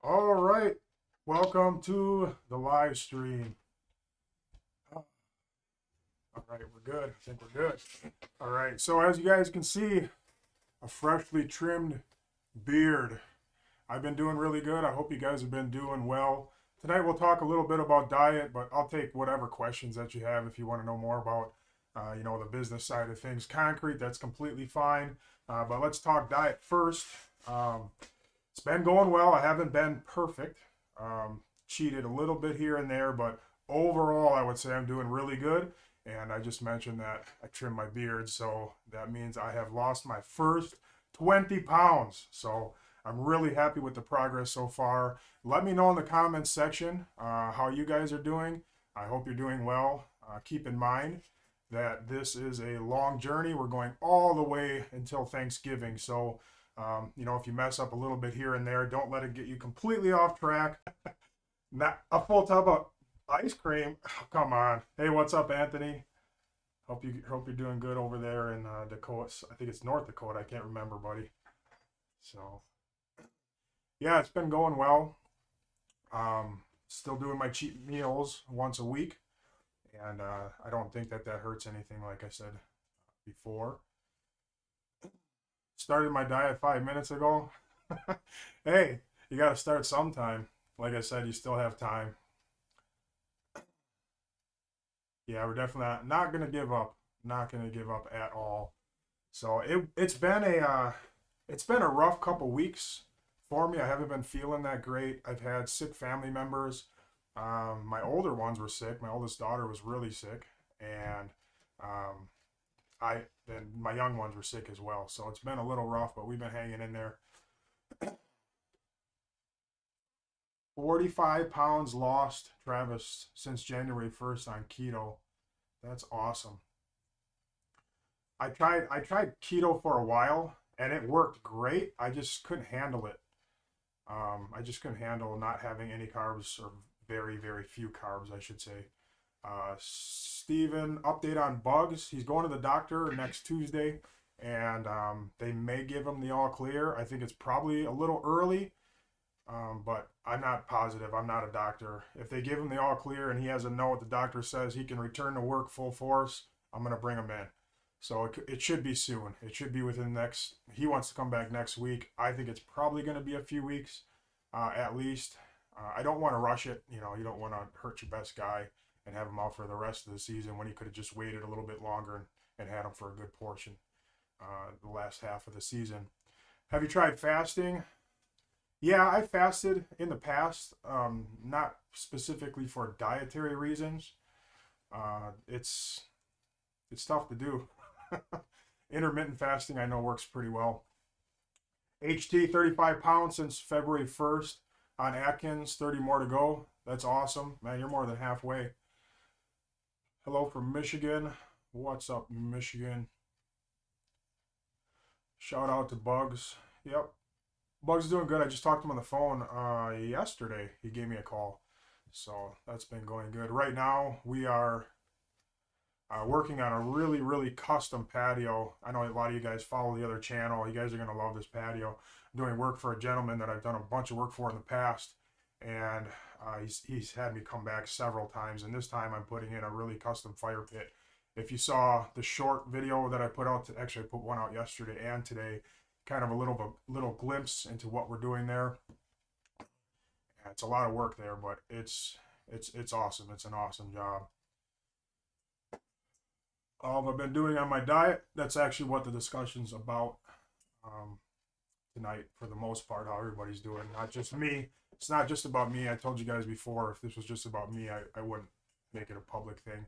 All right, welcome to the live stream. All right, we're good. I think we're good. All right, so as you guys can see, a freshly trimmed beard. I've been doing really good. I hope you guys have been doing well. Tonight we'll talk a little bit about diet, but I'll take whatever questions that you have if you want to know more about, the business side of things. Concrete, that's completely fine. But let's talk diet first. Um, it's been going well. I haven't been perfect. Cheated a little bit here and there, but overall, I would say I'm doing really good. And I just mentioned that I trimmed my beard, so that means I have lost my first 20 pounds. So I'm really happy with the progress so far. Let me know in the comments section how you guys are doing. I hope you're doing well. Keep in mind that this is a long journey. We're going all the way until Thanksgiving. So if you mess up a little bit here and there, don't let it get you completely off track. Not a full tub of ice cream. Oh, come on. Hey, what's up, Anthony? Hope you're doing good over there in Dakota. I think it's North Dakota. I can't remember, buddy. So yeah, it's been going well. Still doing my cheat meals once a week, and I don't think that hurts anything. Like I said before, started my diet 5 minutes ago. Hey, you got to start sometime. Like I said, you still have time. Yeah, we're definitely not gonna give up. Not gonna give up at all. So it's been a rough couple weeks for me. I haven't been feeling that great. I've had sick family members. My older ones were sick. My oldest daughter was really sick, and um, I then my young ones were sick as well. So it's been a little rough, but we've been hanging in there. 45 pounds lost, Travis, since January 1st on keto. That's awesome. I tried keto for a while and it worked great. I just couldn't handle it. I just couldn't handle not having any carbs or very, very few carbs, I should say. Steven, update on bugs. He's going to the doctor next Tuesday, and they may give him the all clear. I think it's probably a little early, but I'm not positive. I'm not a doctor. If they give him the all clear and he has a note, the doctor says he can return to work full force, I'm going to bring him in. So it should be soon. It should be within the next. He wants to come back next week. I think it's probably going to be a few weeks, at least. I don't want to rush it. You don't want to hurt your best guy and have him out for the rest of the season when he could have just waited a little bit longer and had him for a good portion the last half of the season. Have you tried fasting? Yeah, I fasted in the past, not specifically for dietary reasons. It's tough to do. Intermittent fasting I know works pretty well. HT 35 pounds since February 1st on Atkins, 30 more to go. That's awesome. Man, you're more than halfway. Hello from Michigan. What's up, Michigan? Shout out to Bugs. Yep. Bugs is doing good. I just talked to him on the phone yesterday. He gave me a call. So that's been going good. Right now, we are working on a really, really custom patio. I know a lot of you guys follow the other channel. You guys are going to love this patio. I'm doing work for a gentleman that I've done a bunch of work for in the past. And he's had me come back several times. And this time I'm putting in a really custom fire pit. If you saw the short video that I put out, actually I put one out yesterday and today, kind of a little glimpse into what we're doing there. It's a lot of work there, but it's awesome. It's an awesome job. All I've been doing on my diet, that's actually what the discussion's about um, tonight for the most part, how everybody's doing, not just me. It's not just about me. I told you guys before, if this was just about me, I wouldn't make it a public thing.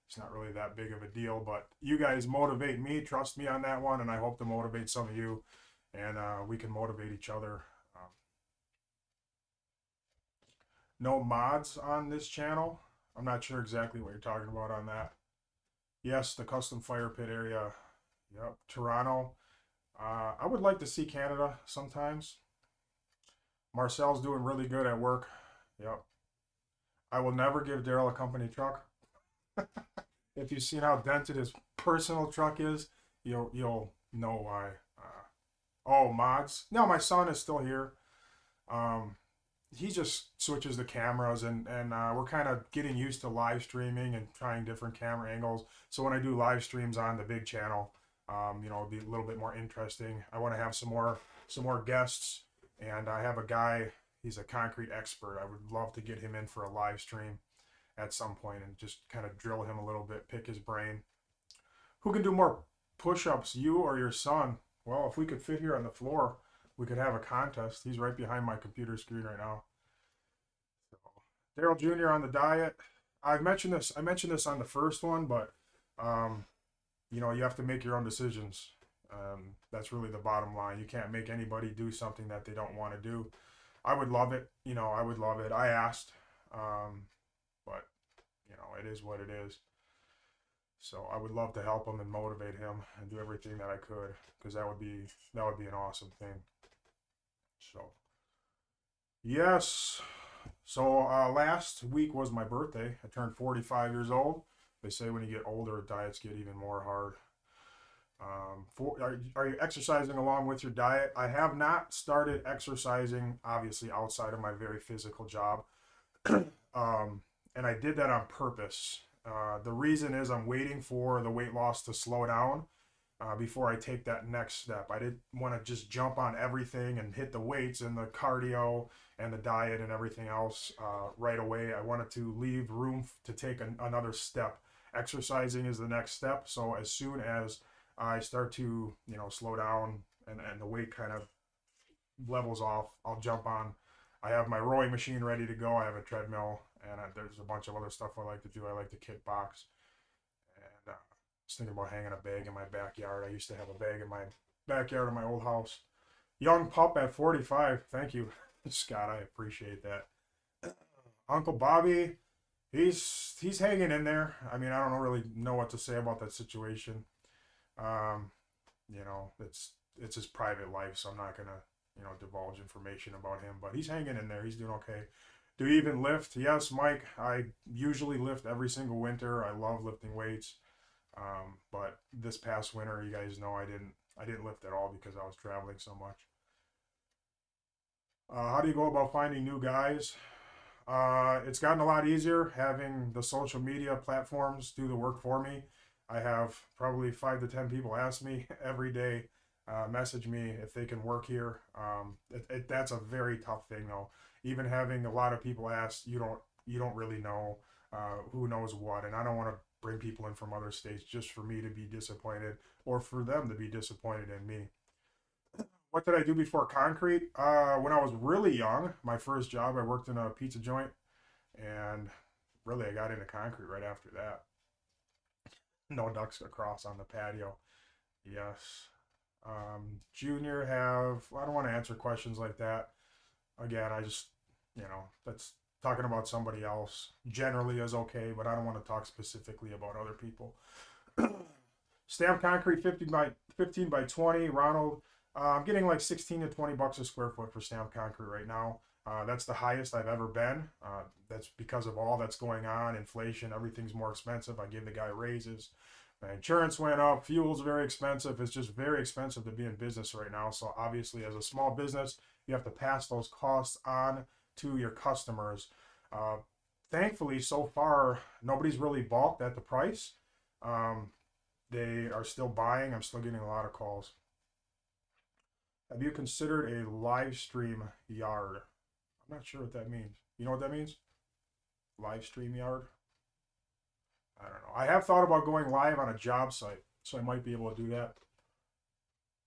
It's not really that big of a deal, but you guys motivate me, trust me on that one, and I hope to motivate some of you, and we can motivate each other. No mods on this channel. I'm not sure exactly what you're talking about on that. Yes, the custom fire pit area. Yep, Toronto. I would like to see Canada sometimes. Marcel's doing really good at work. Yep. I will never give Daryl a company truck. If you've seen how dented his personal truck is, you'll know why. Oh, mods. No, my son is still here. Um, he just switches the cameras, and we're kind of getting used to live streaming and trying different camera angles. So when I do live streams on the big channel, it'll be a little bit more interesting. I want to have some more guests, and I have a guy. He's a concrete expert. I would love to get him in for a live stream at some point and just kind of drill him a little bit, pick his brain. Who can do more push-ups, you or your son? Well, if we could fit here on the floor, we could have a contest. He's right behind my computer screen right now. So, Daryl Jr. on the diet. I mentioned this on the first one, but you have to make your own decisions. That's really the bottom line. You can't make anybody do something that they don't want to do. I would love it. I would love it. I asked, but it is what it is. So I would love to help him and motivate him and do everything that I could, because that would be an awesome thing. So yes. So last week was my birthday. I turned 45 years old. They say when you get older, diets get even more hard. Are you exercising along with your diet? I have not started exercising, obviously, outside of my very physical job. And I did that on purpose. The reason is I'm waiting for the weight loss to slow down before I take that next step. I didn't want to just jump on everything and hit the weights and the cardio and the diet and everything else right away. I wanted to leave room to take another step. Exercising is the next step. So as soon as I start to slow down and the weight kind of levels off, I'll jump on. I have my rowing machine ready to go. I have a treadmill, and there's a bunch of other stuff I like to do. I like to kickbox, and I was thinking about hanging a bag in my backyard. I used to have a bag in my backyard of my old house. Young pup at 45. Thank you, Scott. I appreciate that. Uncle Bobby, he's hanging in there. I mean, I don't really know what to say about that situation. It's his private life, so I'm not gonna divulge information about him, but he's hanging in there. He's doing okay. Do you even lift? Yes, Mike. I usually lift every single winter. I love lifting weights. But this past winter, you guys know I didn't lift at all because I was traveling so much. How do you go about finding new guys? It's gotten a lot easier having the social media platforms do the work for me. I have probably 5 to 10 people ask me every day, message me if they can work here. That's a very tough thing though. Even having a lot of people ask, you don't really know who knows what, and I don't want to bring people in from other states just for me to be disappointed or for them to be disappointed in me. What did I do before concrete? When I was really young, my first job, I worked in a pizza joint, and really I got into concrete right after that. No ducks across on the patio. Yes. Junior I don't want to answer questions like that. Again, I just, that's talking about somebody else generally is okay, but I don't want to talk specifically about other people. Stamped concrete 15 by 20. Ronald, I'm getting like 16 to 20 bucks a square foot for stamped concrete right now. That's the highest I've ever been. That's because of all that's going on, inflation, everything's more expensive. I gave the guy raises. My insurance went up. Fuel's very expensive. It's just very expensive to be in business right now. So obviously, as a small business, you have to pass those costs on to your customers. Thankfully, so far, nobody's really balked at the price. They are still buying. I'm still getting a lot of calls. Have you considered a live stream yard? I'm not sure what that means. You know what that means? Live stream yard? I don't know. I have thought about going live on a job site, so I might be able to do that.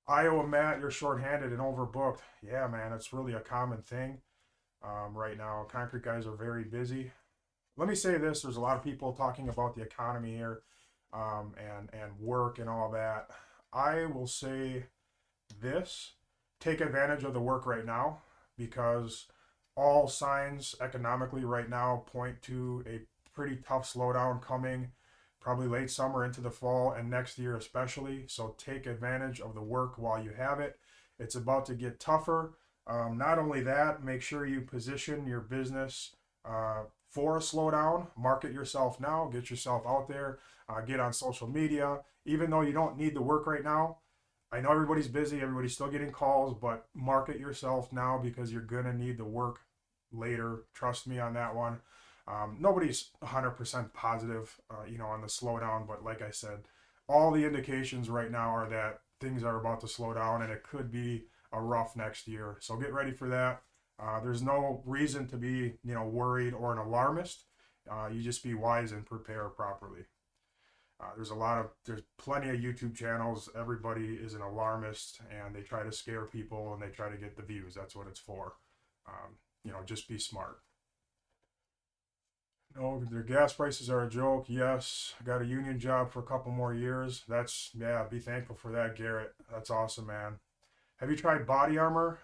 Iowa Matt, you're shorthanded and overbooked. Yeah, man, it's really a common thing right now. Concrete guys are very busy. Let me say this: there's a lot of people talking about the economy here, and work and all that. I will say this: take advantage of the work right now, because all signs economically right now point to a pretty tough slowdown coming, probably late summer into the fall and next year especially. So take advantage of the work while you have it. It's about to get tougher. Not only that, make sure you position your business for a slowdown. Market yourself now, get yourself out there, get on social media. Even though you don't need the work right now, I know everybody's busy, everybody's still getting calls, but market yourself now because you're going to need the work later. Trust me on that one. Nobody's 100% positive, on the slowdown, but like I said, all the indications right now are that things are about to slow down and it could be a rough next year. So get ready for that. There's no reason to be, worried or an alarmist. You just be wise and prepare properly. There's plenty of YouTube channels. Everybody is an alarmist and they try to scare people and they try to get the views. That's what it's for. Just be smart. No, their gas prices are a joke. Yes, I got a union job for a couple more years. Be thankful for that, Garrett. That's awesome, man. Have you tried body armor?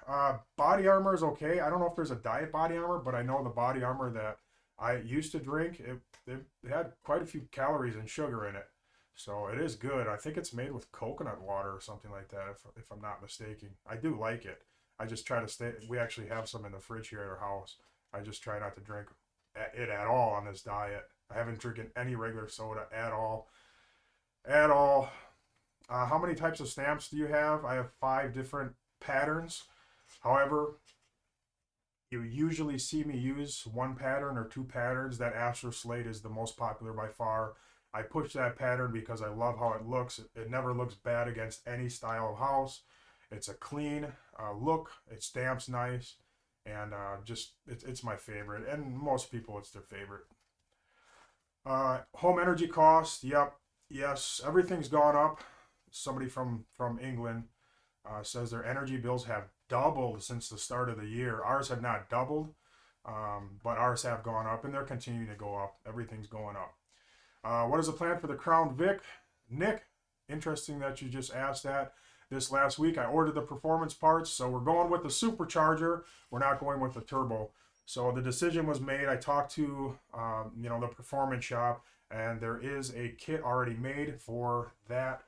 Body armor is okay. I don't know if there's a diet body armor, but I know the body armor that I used to drink, it had quite a few calories and sugar in it. So it is good. I think it's made with coconut water or something like that, if I'm not mistaken. I do like it. I just try to stay. We actually have some in the fridge here at our house. I just try not to drink it at all on this diet. I haven't drinking any regular soda at all. At all. How many types of stamps do you have? I have 5 different patterns. However, you usually see me use 1 pattern or 2 patterns. That Astro Slate is the most popular by far. I push that pattern because I love how it looks. It never looks bad against any style of house. It's a clean look. It stamps nice. And it's my favorite. And most people, it's their favorite. Home energy costs. Yep. Yes. Everything's gone up. Somebody from England says their energy bills have doubled since the start of the year. Ours have not doubled, but ours have gone up, and they're continuing to go up. Everything's going up. What is the plan for the Crown Vic? Nick, interesting that you just asked that. This last week, I ordered the performance parts, so we're going with the supercharger. We're not going with the turbo. So the decision was made. I talked to, the performance shop, and there is a kit already made for that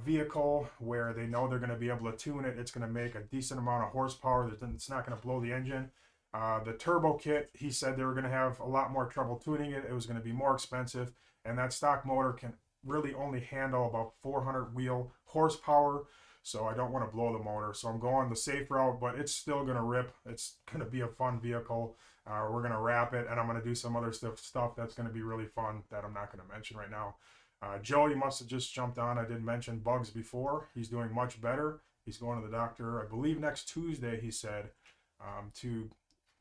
vehicle where they know they're going to be able to tune it. It's going to make a decent amount of horsepower. It's not going to blow the engine. The turbo kit, he said they were going to have a lot more trouble tuning it. It was going to be more expensive, and that stock motor can really only handle about 400 wheel horsepower, so I don't want to blow the motor. So I'm going the safe route, but it's still going to rip. It's going to be a fun vehicle. We're going to wrap it, and I'm going to do some other stuff that's going to be really fun that I'm not going to mention right now. Joe, you must have just jumped on. I did mention Bugs before. He's doing much better. He's going to the doctor, I believe next Tuesday, he said, to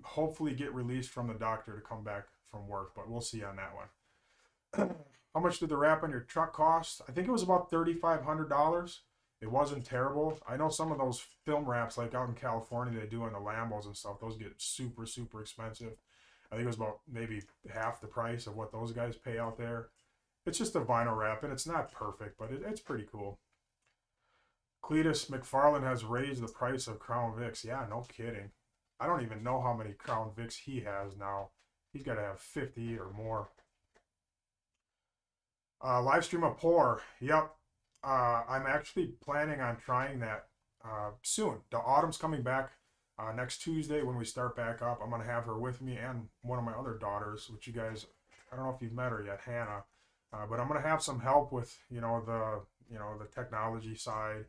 hopefully get released from the doctor to come back from work, but we'll see on that one. How much did the wrap on your truck cost? I think it was about $3,500. It wasn't terrible. I know some of those film wraps, like out in California, they do on the Lambos and stuff. Those get super, super expensive. I think it was about maybe half the price of what those guys pay out there. It's just a vinyl wrap, and it's not perfect, but it's pretty cool. Cletus McFarland has raised the price of Crown Vics. Yeah, no kidding. I don't even know how many Crown Vics he has now. He's got to have 50 or more. Live stream of pour. Yep. I'm actually planning on trying that soon. The autumn's coming back next Tuesday when we start back up. I'm going to have her with me and one of my other daughters, which you guys, I don't know if you've met her yet, Hannah. But I'm going to have some help with, the technology side.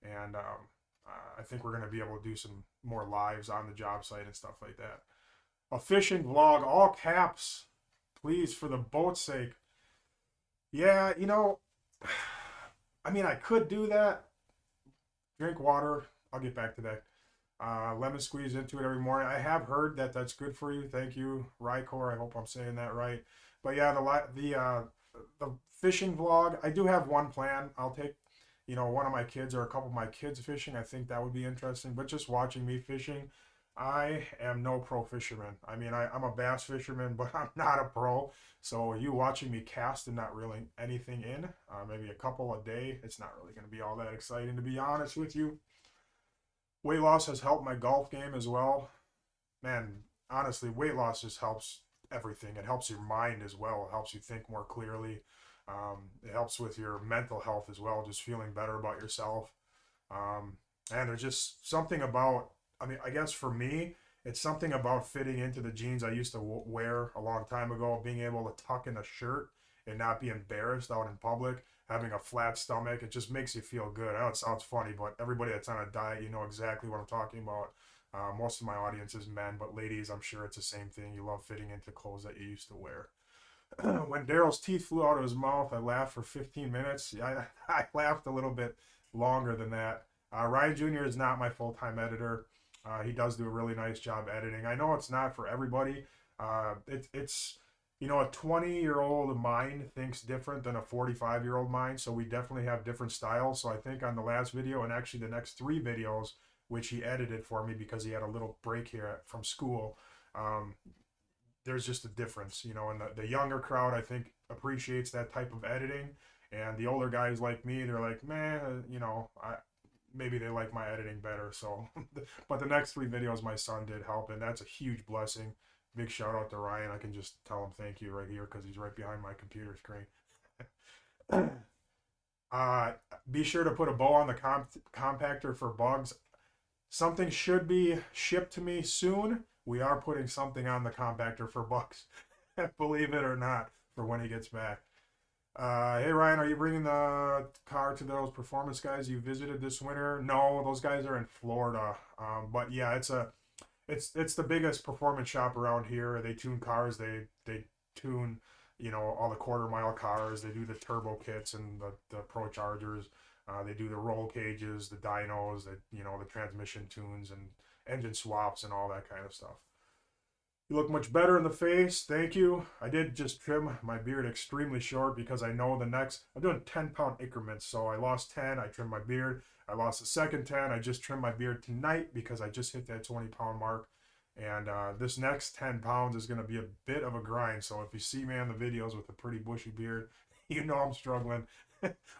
And I think we're going to be able to do some more lives on the job site and stuff like that. A fishing vlog, all caps, please, for the boat's sake. Yeah, I could do that. Drink water. I'll get back to that. Lemon squeeze into it every morning. I have heard that that's good for you. Thank you, Rykor. I hope I'm saying that right. But yeah, the fishing vlog, I do have one plan. I'll take, one of my kids or a couple of my kids fishing. I think that would be interesting. But just watching me fishing, I am no pro fisherman. I'm a bass fisherman, but I'm not a pro. So you watching me cast and not reeling anything in, maybe a couple a day, it's not really going to be all that exciting, to be honest with you. Weight loss has helped my golf game as well. Man, honestly, weight loss just helps everything. It helps your mind as well. It helps you think more clearly. It helps with your mental health as well, just feeling better about yourself. And there's just something about, I guess for me, it's something about fitting into the jeans I used to wear a long time ago, being able to tuck in a shirt and not be embarrassed out in public, having a flat stomach. It just makes you feel good. I know it sounds funny, but everybody that's on a diet, you know exactly what I'm talking about. Most of my audience is men, but ladies, I'm sure it's the same thing. You love fitting into clothes that you used to wear. When Daryl's teeth flew out of his mouth, I laughed for 15 minutes. I laughed a little bit longer than that. Ryan Jr. is not my full-time editor. He does do a really nice job editing. I know it's not for everybody. It's a 20-year-old mind thinks different than a 45-year-old mind, so we definitely have different styles. So I think on the last video and actually the next 3 videos, which he edited for me because he had a little break here from school, there's just a difference, and the younger crowd, I think, appreciates that type of editing, and the older guys like me, they're like, man, maybe they like my editing better. So, but the next 3 videos my son did help, and that's a huge blessing. Big shout out to Ryan. I can just tell him thank you right here because he's right behind my computer screen. Be sure to put a bow on the compactor for bugs. Something should be shipped to me soon. We are putting something on the compactor for bugs, believe it or not, for when he gets back. Hey Ryan, are you bringing the car to those performance guys you visited this winter? No, those guys are in Florida. But yeah, it's the biggest performance shop around here. They tune cars. They tune, all the quarter-mile cars. They do the turbo kits and the Pro Chargers. They do the roll cages, the dynos, the transmission tunes and engine swaps and all that kind of stuff. You look much better in the face. Thank you. I did just trim my beard extremely short because I know I'm doing 10-pound increments. So I lost 10. I trimmed my beard. I lost the second 10. I just trimmed my beard tonight because I just hit that 20-pound mark. And this next 10 pounds is going to be a bit of a grind. So if you see me on the videos with a pretty bushy beard, I'm struggling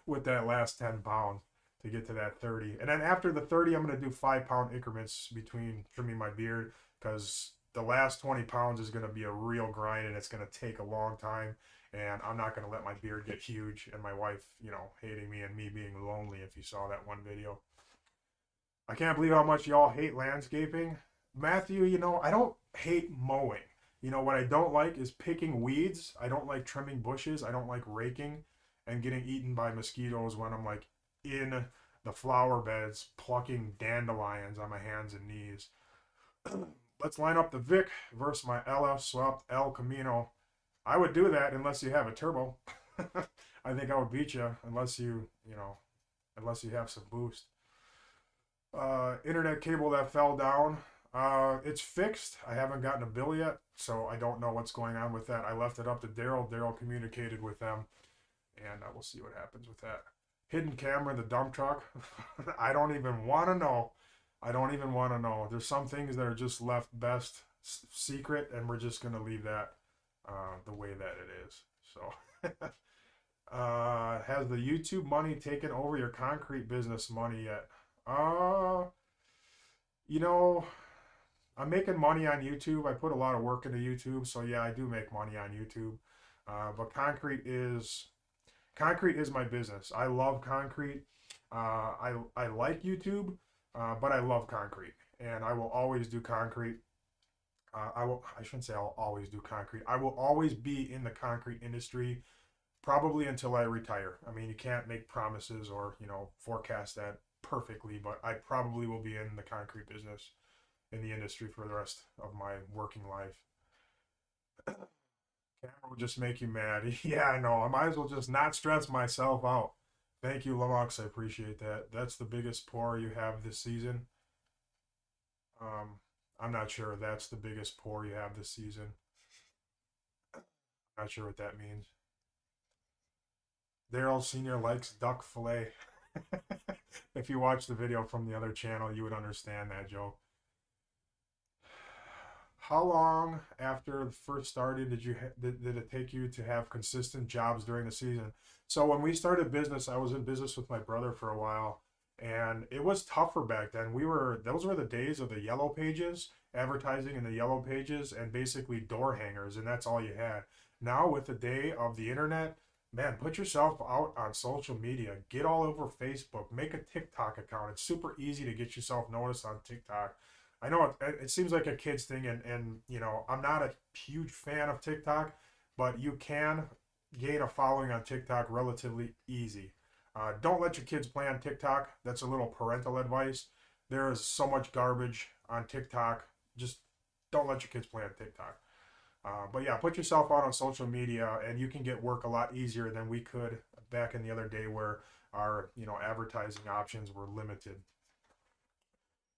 with that last 10 pounds to get to that 30. And then after the 30, I'm going to do 5-pound increments between trimming my beard because the last 20 pounds is going to be a real grind and it's going to take a long time. And I'm not going to let my beard get huge and my wife, hating me and me being lonely if you saw that one video. I can't believe how much y'all hate landscaping. Matthew, I don't hate mowing. What I don't like is picking weeds. I don't like trimming bushes. I don't like raking and getting eaten by mosquitoes when I'm like in the flower beds plucking dandelions on my hands and knees. Let's line up the Vic versus my LF swapped El Camino. I would do that unless you have a turbo. I think I would beat you unless you have some boost. Internet cable that fell down. It's fixed. I haven't gotten a bill yet, so I don't know what's going on with that. I left it up to Daryl. Daryl communicated with them, and we'll see what happens with that. Hidden camera in the dump truck. I don't even want to know. There's some things that are just left best secret, and we're just going to leave that the way that it is. So, has the YouTube money taken over your concrete business money yet? I'm making money on YouTube. I put a lot of work into YouTube, so yeah, I do make money on YouTube. But concrete is my business. I love concrete. I like YouTube, but I love concrete, and I will always do concrete. I shouldn't say I'll always do concrete. I will always be in the concrete industry, probably until I retire. I mean, you can't make promises or forecast that perfectly, but I probably will be in the concrete business, in the industry for the rest of my working life. Camera will just make you mad. Yeah, I know. I might as well just not stress myself out. Thank you, Lamox. I appreciate that. That's the biggest pour you have this season. I'm not sure that's the biggest pour you have this season. Not sure what that means. Daryl Sr. likes duck fillet. If you watch the video from the other channel, you would understand that joke. How long after first started did it take you to have consistent jobs during the season? So when we started business, I was in business with my brother for a while, and it was tougher back then. Those were the days of the yellow pages, advertising in the yellow pages, and basically door hangers, and that's all you had. Now with the day of the internet, man, put yourself out on social media. Get all over Facebook. Make a TikTok account. It's super easy to get yourself noticed on TikTok. I know it seems like a kid's thing, and I'm not a huge fan of TikTok, but you can gain a following on TikTok relatively easy. Don't let your kids play on TikTok. That's a little parental advice. There is so much garbage on TikTok. Just don't let your kids play on TikTok. But yeah, put yourself out on social media, and you can get work a lot easier than we could back in the other day, where our advertising options were limited.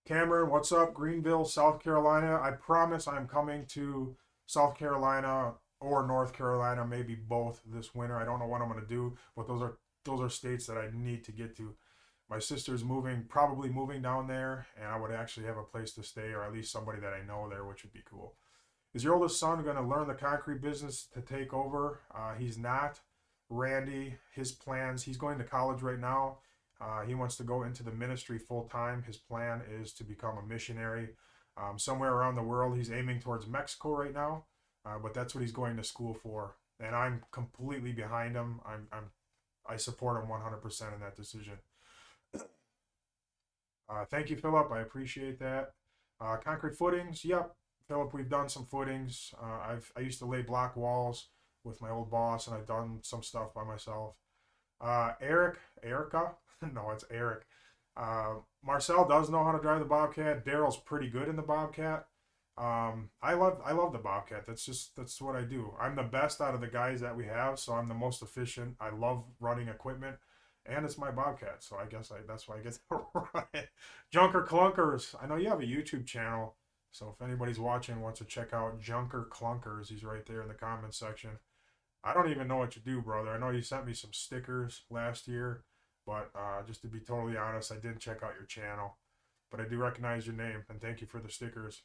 Cameron, what's up? Greenville, South Carolina. I promise I'm coming to South Carolina or North Carolina, maybe both this winter. I don't know what I'm going to do, but those are states that I need to get to. My sister's probably moving down there, and I would actually have a place to stay, or at least somebody that I know there, which would be cool. Is your oldest son going to learn the concrete business to take over? He's not. Randy, his plans, he's going to college right now. He wants to go into the ministry full time. His plan is to become a missionary somewhere around the world. He's aiming towards Mexico right now, but that's what he's going to school for. And I'm completely behind him. I support him 100% in that decision. Thank you, Philip. I appreciate that. Concrete footings. Yep, Philip. We've done some footings. I used to lay block walls with my old boss, and I've done some stuff by myself. Erica. No, it's Eric. Marcel does know how to drive the Bobcat. Daryl's pretty good in the Bobcat. I love the Bobcat. That's what I do. I'm the best out of the guys that we have, so I'm the most efficient. I love running equipment, and it's my Bobcat, so I guess that's why I get to run it. Junker Clunkers. I know you have a YouTube channel, so if anybody's watching wants to check out Junker Clunkers, he's right there in the comments section. I don't even know what you do, brother. I know you sent me some stickers last year, but just to be totally honest, I didn't check out your channel. But I do recognize your name, and thank you for the stickers.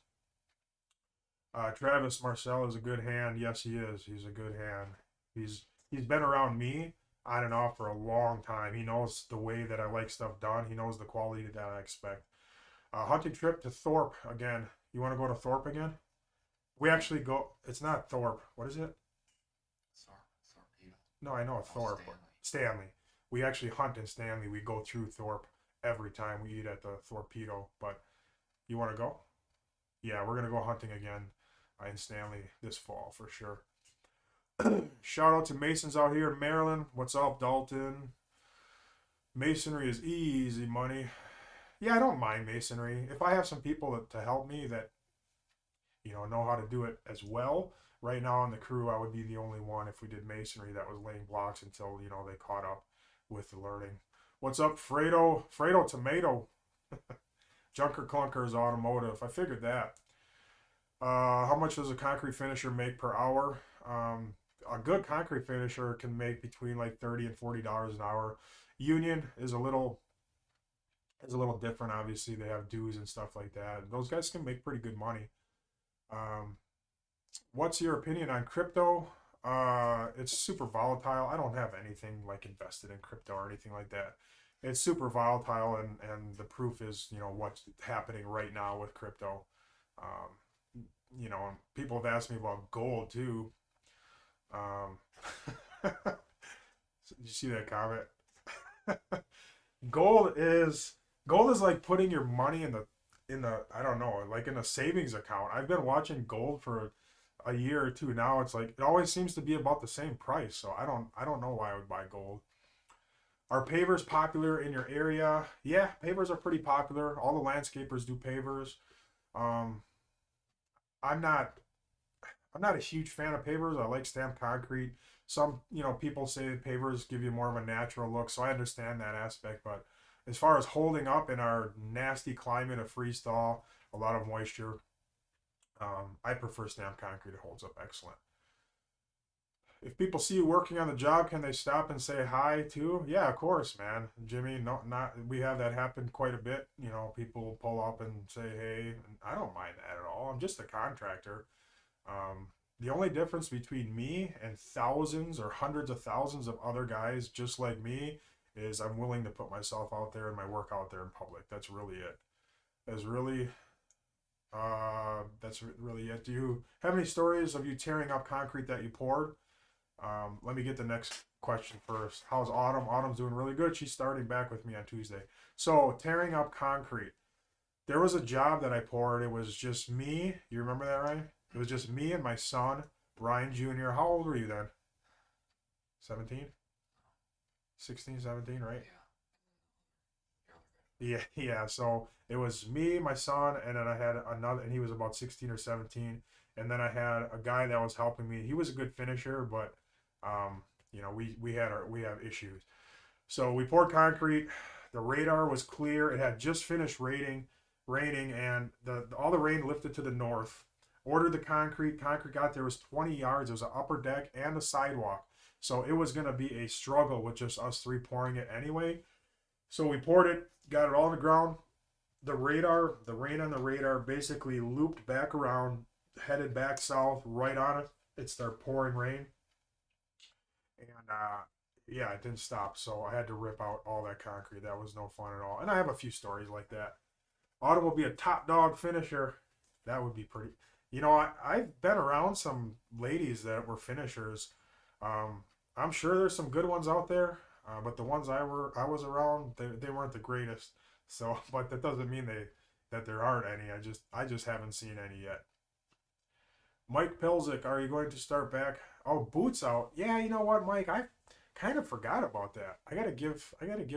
Travis Marcel is a good hand. Yes, he is. He's a good hand. He's been around me on and off for a long time. He knows the way that I like stuff done. He knows the quality that I expect. Hunting trip to Thorpe again. You want to go to Thorpe again? We actually go. It's not Thorpe. What is it? No, I know Thorpe. Stanley. We actually hunt in Stanley. We go through Thorpe every time we eat at the Torpedo. But you want to go? Yeah, we're going to go hunting again in Stanley this fall for sure. Shout out to Masons out here in Maryland. What's up, Dalton? Masonry is easy money. Yeah, I don't mind masonry. If I have some people to help me that know how to do it as well. Right now on the crew, I would be the only one if we did masonry that was laying blocks until, they caught up with the learning. What's up, Fredo? Fredo Tomato. Junker Clunkers Automotive. I figured that. How much does a concrete finisher make per hour? A good concrete finisher can make between like $30 and $40 an hour. Union is a little different. Obviously, they have dues and stuff like that. Those guys can make pretty good money. What's your opinion on crypto? It's super volatile. I don't have anything like invested in crypto or anything like that. It's super volatile, and the proof is, what's happening right now with crypto. People have asked me about gold too. Did you see that comment? Gold is like putting your money in the I don't know, like in a savings account. I've been watching gold for a year or two now. It's like it always seems to be about the same price, so I don't know why I would buy gold. Are pavers popular in your area? Yeah, pavers are pretty popular. All the landscapers do pavers. I'm not a huge fan of pavers. I like stamped concrete. Some people say pavers give you more of a natural look, so I understand that aspect. But as far as holding up in our nasty climate of freeze-thaw, a lot of moisture, I prefer stamped concrete. It holds up excellent. If people see you working on the job, can they stop and say hi too? Yeah, of course, man. Jimmy, not we have that happen quite a bit. People pull up and say hey, and I don't mind that at all. I'm just a contractor. The only difference between me and thousands or hundreds of thousands of other guys just like me is I'm willing to put myself out there and my work out there in public. That's really it. That's really it. Do you have any stories of you tearing up concrete that you poured? Let me get the next question first. How's Autumn? Autumn's doing really good. She's starting back with me on Tuesday. So, tearing up concrete. There was a job that I poured. It was just me. You remember that, Ryan? It was just me and my son, Ryan Jr. How old were you then? 17? 16, 17, right? Yeah, yeah. So it was me, my son, and then I had another, and he was about 16 or 17. And then I had a guy that was helping me. He was a good finisher, but um, we have issues. So we poured concrete. The radar was clear. It had just finished raining, and all the rain lifted to the north. Ordered the concrete. Concrete got there, it was 20 yards. It was an upper deck and a sidewalk. So it was going to be a struggle with just us three pouring it anyway. So we poured it, got it all on the ground. The rain on the radar basically looped back around, headed back south, right on it. It started pouring rain. And yeah, it didn't stop. So I had to rip out all that concrete. That was no fun at all. And I have a few stories like that. Autumn will be a top dog finisher. That would be pretty. I've been around some ladies that were finishers. I'm sure there's some good ones out there, but the ones I was around, they weren't the greatest. So, but that doesn't mean that there aren't any. I just haven't seen any yet. Mike Pilzik, are you going to start back? Oh, boots out. Yeah, you know what, Mike? I kind of forgot about that. I gotta give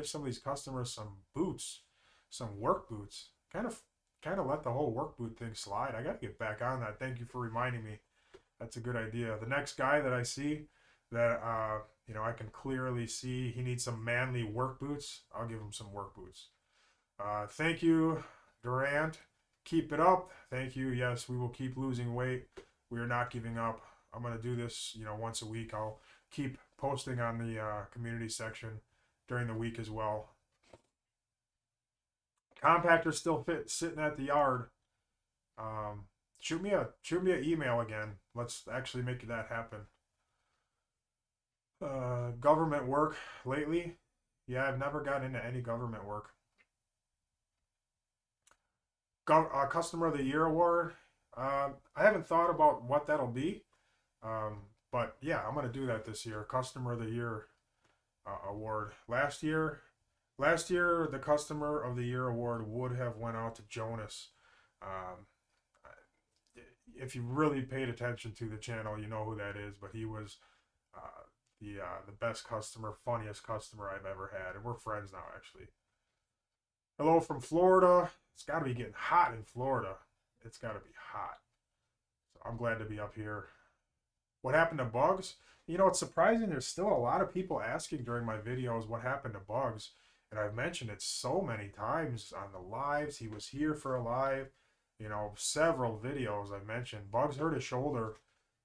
some of these customers some boots, some work boots. Kind of let the whole work boot thing slide. I gotta get back on that. Thank you for reminding me. That's a good idea. The next guy that I see that I can clearly see he needs some manly work boots, I'll give him some work boots. Thank you, Durant. Keep it up. Thank you. Yes, we will keep losing weight. We are not giving up. I'm going to do this, once a week. I'll keep posting on the community section during the week as well. Compactor's still sitting at the yard. Shoot me an email again. Let's actually make that happen. Government work lately? Yeah, I've never gotten into any government work. Customer of the Year award. I haven't thought about what that'll be, but yeah, I'm gonna do that this year. Customer of the Year award. Last year, the Customer of the Year award would have went out to Jonas. Um, if you really paid attention to the channel, you know who that is. But he was the best customer, funniest customer I've ever had, and we're friends now, actually. Hello from Florida. It's got to be getting hot in Florida. It's got to be hot. So I'm glad to be up here. What happened to Bugs? It's surprising. There's still a lot of people asking during my videos what happened to Bugs. And I've mentioned it so many times on the lives. He was here for a live. Several videos I mentioned. Bugs hurt his shoulder,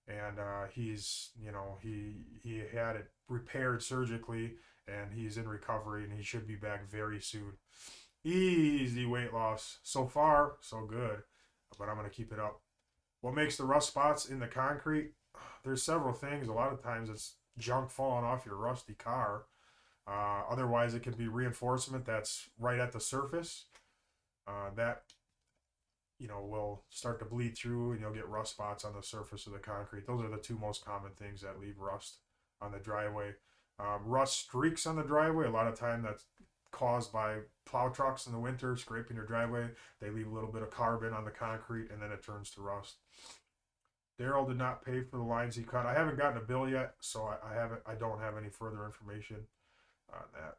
and he had it repaired surgically, and he's in recovery, and he should be back very soon. Easy weight loss. So far, so good. But I'm going to keep it up. What makes the rust spots in the concrete? There's several things. A lot of times it's junk falling off your rusty car. Otherwise, it could be reinforcement that's right at the surface. That will start to bleed through, and you'll get rust spots on the surface of the concrete. Those are the two most common things that leave rust on the driveway. Rust streaks on the driveway. A lot of time that's caused by plow trucks in the winter scraping your driveway. They leave a little bit of carbon on the concrete, and then it turns to rust. Daryl did not pay for the lines he cut. I haven't gotten a bill yet, so I don't have any further information on that.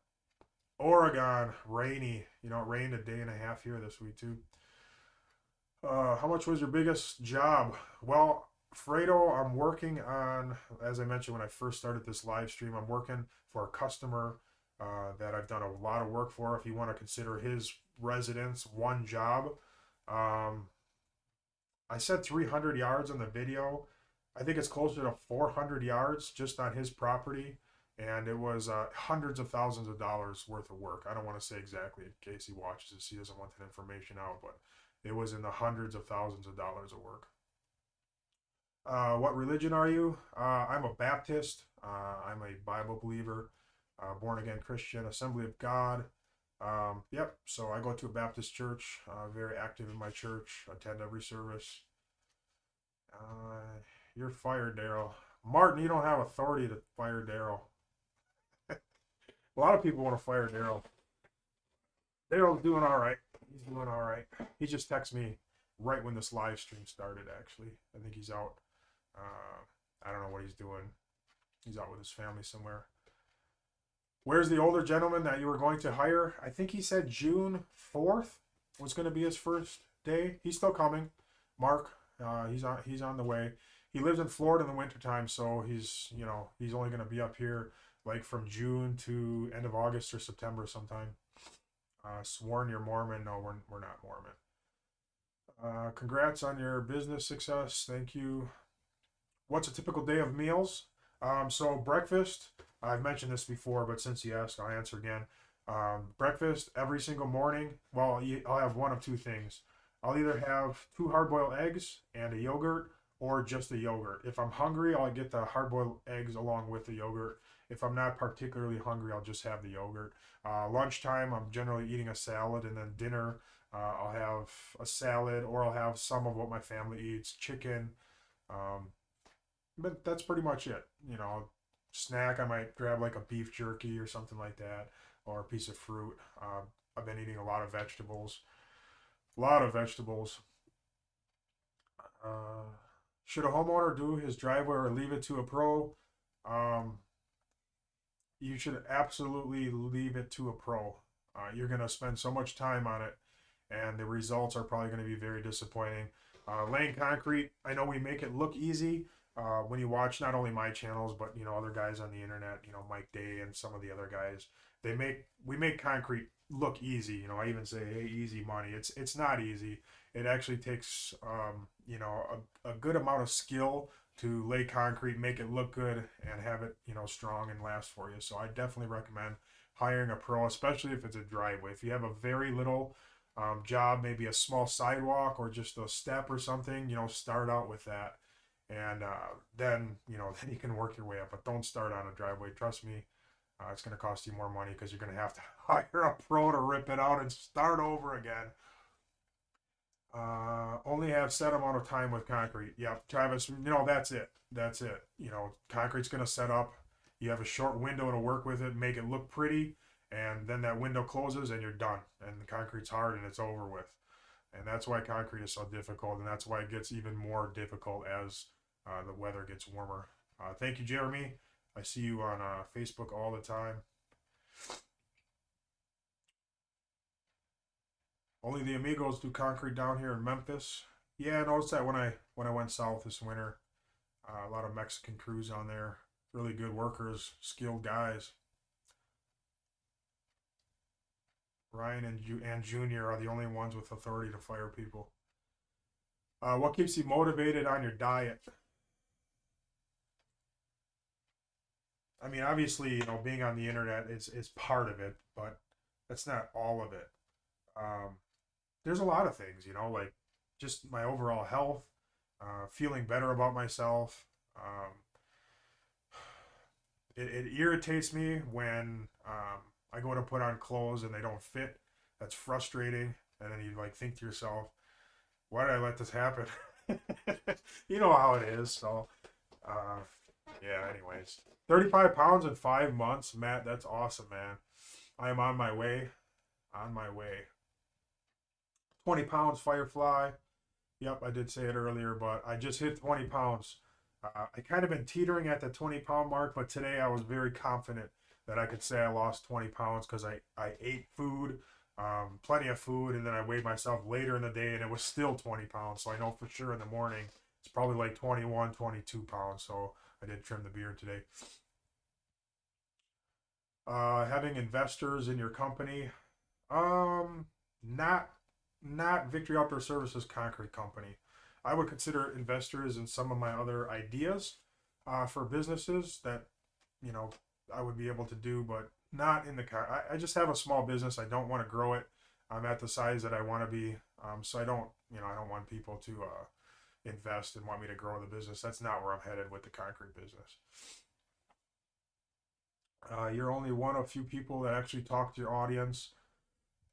Oregon, rainy. It rained a day and a half here this week too. How much was your biggest job? Well, Fredo, I'm working on, as I mentioned when I first started this live stream, I'm working for a customer that I've done a lot of work for. If you want to consider his residence one job, I said 300 yards on the video. I think it's closer to 400 yards just on his property, and it was hundreds of thousands of dollars worth of work. I don't want to say exactly in case he watches this. He doesn't want that information out, but it was in the hundreds of thousands of dollars of work. What religion are you? I'm a Baptist. I'm a Bible believer, born again Christian, Assembly of God. Yep, so I go to a Baptist church, very active in my church, attend every service. You're fired, Daryl. Martin, you don't have authority to fire Daryl. A lot of people want to fire Daryl. Daryl's doing all right. He's doing all right. He just texted me right when this live stream started, actually. I think he's out. I don't know what he's doing. He's out with his family somewhere. Where's the older gentleman that you were going to hire? I think he said June 4th was going to be his first day. He's still coming. Mark, he's on the way. He lives in Florida in the wintertime, so he's only going to be up here like from June to end of August or September sometime. Sworn you're Mormon? No, we're not Mormon. Congrats on your business success. Thank you. What's a typical day of meals? So breakfast. I've mentioned this before, but since you asked, I'll answer again. Breakfast every single morning. Well, I'll have one of two things. I'll either have two hard-boiled eggs and a yogurt, or just a yogurt. If I'm hungry, I'll get the hard-boiled eggs along with the yogurt. If I'm not particularly hungry, I'll just have the yogurt. Lunchtime, I'm generally eating a salad, and then dinner, I'll have a salad, or I'll have some of what my family eats, chicken. Um, but that's pretty much it. Snack, I might grab like a beef jerky or something like that, or a piece of fruit. I've been eating a lot of vegetables. A lot of vegetables. Uh, should a homeowner do his driveway or leave it to a pro? Um, you should absolutely leave it to a pro. You're going to spend so much time on it, and the results are probably going to be very disappointing. Laying concrete, I know we make it look easy. When you watch not only my channels but other guys on the internet, Mike Day and some of the other guys, we make concrete look easy. I even say, hey, easy money. It's not easy. It actually takes a good amount of skill to lay concrete, make it look good, and have it strong and last for you. So I definitely recommend hiring a pro, especially if it's a driveway. If you have a very little job, maybe a small sidewalk or just a step or something, start out with that, and then then you can work your way up. But don't start on a driveway. Trust me, it's going to cost you more money because you're going to have to hire a pro to rip it out and start over again. Only have set amount of time with concrete. Yep, Travis. That's it. That's it. Concrete's going to set up. You have a short window to work with it, make it look pretty, and then that window closes and you're done. And the concrete's hard and it's over with. And that's why concrete is so difficult, and that's why it gets even more difficult as the weather gets warmer. Thank you, Jeremy. I see you on Facebook all the time. Only the amigos do concrete down here in Memphis. Yeah, I noticed that when I went south this winter. A lot of Mexican crews on there. Really good workers, skilled guys. Ryan and Junior are the only ones with authority to fire people. What keeps you motivated on your diet? I mean, obviously, being on the internet is part of it, but that's not all of it. Um, there's a lot of things, like just my overall health, feeling better about myself. It irritates me when I go to put on clothes and they don't fit. That's frustrating. And then you like think to yourself, why did I let this happen? You know how it is. So, uh, yeah, anyways. 35 pounds in 5 months, Matt. That's awesome, man. I am on my way. On my way. 20 pounds, Firefly. Yep, I did say it earlier, but I just hit 20 pounds. I kind of been teetering at the 20-pound mark, but today I was very confident that I could say I lost 20 pounds because I ate food, plenty of food, and then I weighed myself later in the day and it was still 20 pounds. So I know for sure in the morning it's probably like 21, 22 pounds. So I did trim the beard today. Having investors in your company, um, not Victory Outdoor Services Concrete Company. I would consider investors in some of my other ideas for businesses that you know I would be able to do, but not in the car. I just have a small business. I don't want to grow it. I'm at the size that I want to be, so I don't want people to invest and want me to grow the business. That's not where I'm headed with the concrete business. You're only one of few people that actually talk to your audience.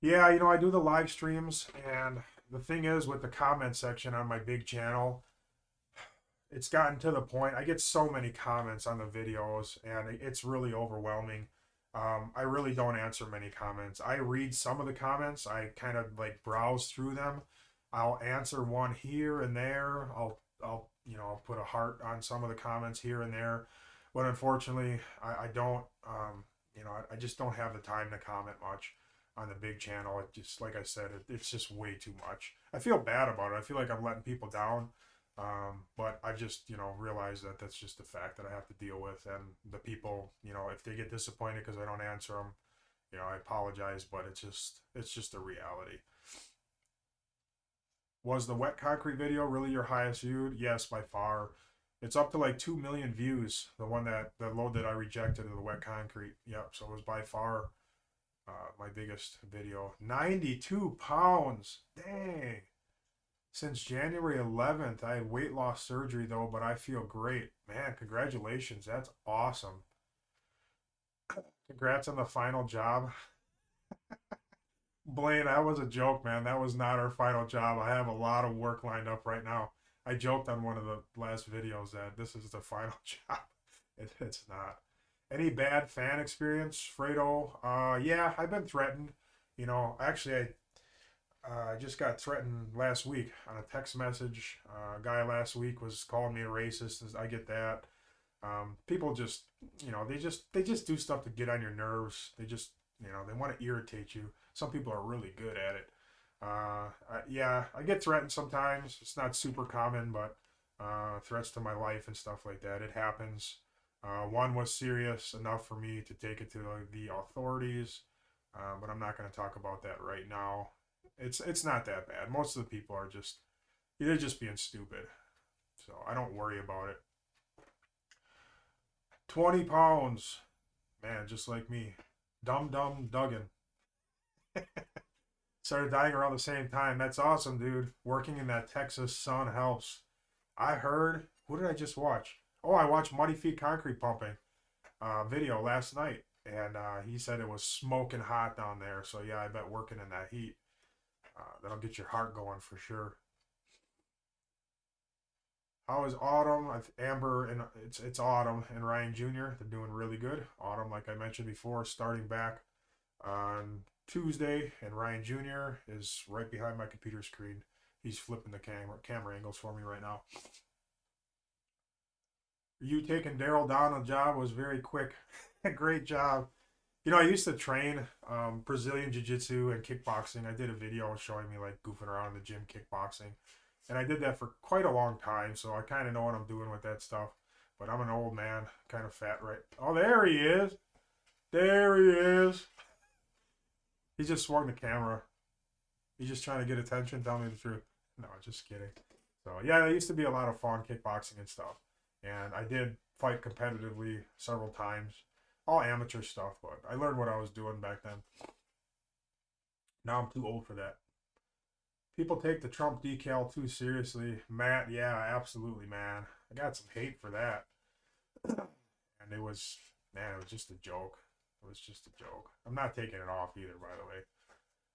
Yeah, I do the live streams, and the thing is with the comment section on my big channel, it's gotten to the point I get so many comments on the videos, and it's really overwhelming. I really don't answer many comments. I read some of the comments. I kind of like browse through them. I'll answer one here and there. I'll put a heart on some of the comments here and there, but unfortunately, I don't. you know, I just don't have the time to comment much on the big channel. It just, like I said, it's just way too much. I feel bad about it. I feel like I'm letting people down. But I just, you know, realize that that's just a fact that I have to deal with. And the people, you know, if they get disappointed because I don't answer them, you know, I apologize, but it's just a reality. Was the wet concrete video really your highest viewed? Yes, by far. It's up to like 2 million views. The one the load that I rejected of the wet concrete. Yep. So it was by far my biggest video. 92 pounds. Dang. Since January 11th, I had weight loss surgery though, but I feel great. Man, congratulations. That's awesome. Congrats on the final job. Blaine, that was a joke, man. That was not our final job. I have a lot of work lined up right now. I joked on one of the last videos that this is the final job. It's not. Any bad fan experience, Fredo? Yeah, I've been threatened. You know, actually, I just got threatened last week on a text message. A guy last week was calling me a racist. I get that. People just, you know, they just do stuff to get on your nerves. They just, you know, they want to irritate you. Some people are really good at it. Yeah, I get threatened sometimes. It's not super common, but threats to my life and stuff like that. It happens. One was serious enough for me to take it to the authorities, but I'm not going to talk about that right now. It's not that bad. Most of the people are just, they're just being stupid. So I don't worry about it. 20 pounds. Man, just like me. Dum Duggan. Started dying around the same time. That's awesome, dude. Working in that Texas sun helps. I heard, what did I just watch? Oh, I watched Muddy Feet Concrete Pumping video last night. And he said it was smoking hot down there. So yeah, I bet working in that heat, that'll get your heart going for sure. How is Autumn? Amber and it's Autumn and Ryan Jr. They're doing really good. Autumn, like I mentioned before, starting back on Tuesday, and Ryan Jr. is right behind my computer screen. He's flipping the camera angles for me right now. You taking Daryl down on the job was very quick. Great job. You know, I used to train Brazilian Jiu-Jitsu and kickboxing. I did a video showing me like goofing around in the gym kickboxing. And I did that for quite a long time, so I kind of know what I'm doing with that stuff. But I'm an old man, kind of fat, right? Oh, there he is. There he is. He just swung the camera. He's just trying to get attention, tell me the truth. No, just kidding. So, yeah, there used to be a lot of fun kickboxing and stuff. And I did fight competitively several times. All amateur stuff, but I learned what I was doing back then. Now I'm too old for that. People take the Trump decal too seriously. Matt, yeah, absolutely, man. I got some hate for that. And it was, man, it was just a joke. It was just a joke. I'm not taking it off either, by the way.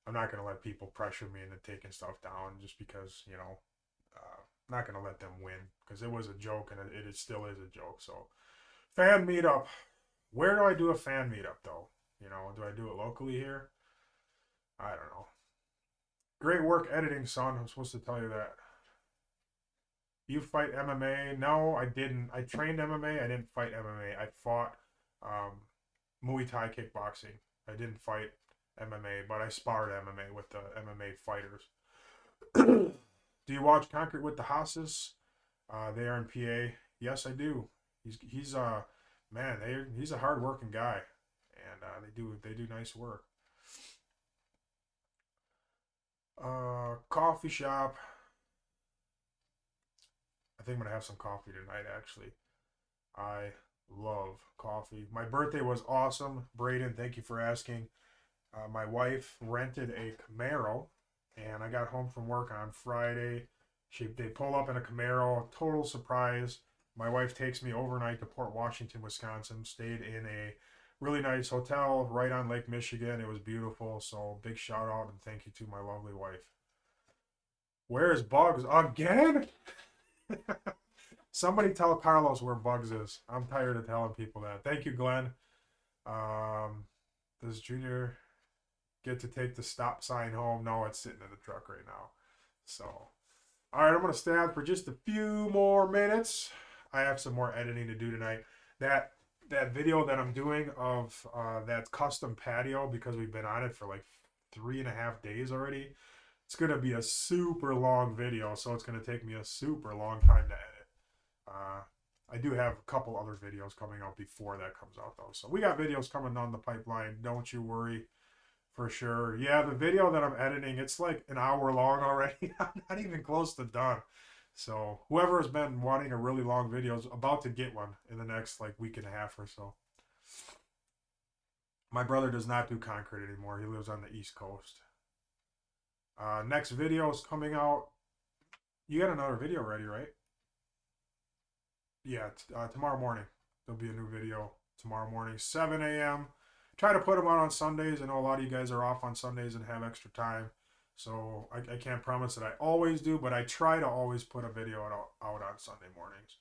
I'm not going to let people pressure me into taking stuff down just because, you know, I'm not going to let them win because it was a joke and it still is a joke. So, fan meetup. Where do I do a fan meetup, though? You know, do I do it locally here? I don't know. Great work editing, son. I'm supposed to tell you that. You fight MMA? No, I didn't. I trained MMA. I didn't fight MMA. I fought Muay Thai kickboxing. I didn't fight MMA, but I sparred MMA with the MMA fighters. Do you watch Concrete with the Hosses? They are in PA. Yes, I do. He's man, he's a hard-working guy, and they do nice work. Coffee shop. I think I'm gonna have some coffee tonight. Actually, I love coffee. My birthday was awesome, Braden. Thank you for asking. My wife rented a Camaro, and I got home from work on Friday. They pull up in a Camaro. Total surprise. My wife takes me overnight to Port Washington, Wisconsin. Stayed in a really nice hotel right on Lake Michigan. It was beautiful. So big shout out and thank you to my lovely wife. Where's Bugs? Again? Somebody tell Carlos where Bugs is. I'm tired of telling people that. Thank you, Glenn. Does Junior get to take the stop sign home? No, it's sitting in the truck right now. So, all right, I'm going to stay on for just a few more minutes. I have some more editing to do tonight. That that video that I'm doing of that custom patio, because we've been on it for like 3.5 days already. It's gonna be a super long video, so it's gonna take me a super long time to edit. I do have a couple other videos coming out before that comes out though, so we got videos coming down the pipeline. Don't you worry, for sure. Yeah, the video that I'm editing, it's like an hour long already. I'm not even close to done. So whoever has been wanting a really long video is about to get one in the next like week and a half or so. My brother does not do concrete anymore. He lives on the East Coast. Next video is coming out. You got another video ready, right? Yeah, tomorrow morning. There'll be a new video tomorrow morning, 7 a.m. Try to put them out on Sundays. I know a lot of you guys are off on Sundays and have extra time. So I can't promise that I always do, but I try to always put a video out on Sunday mornings.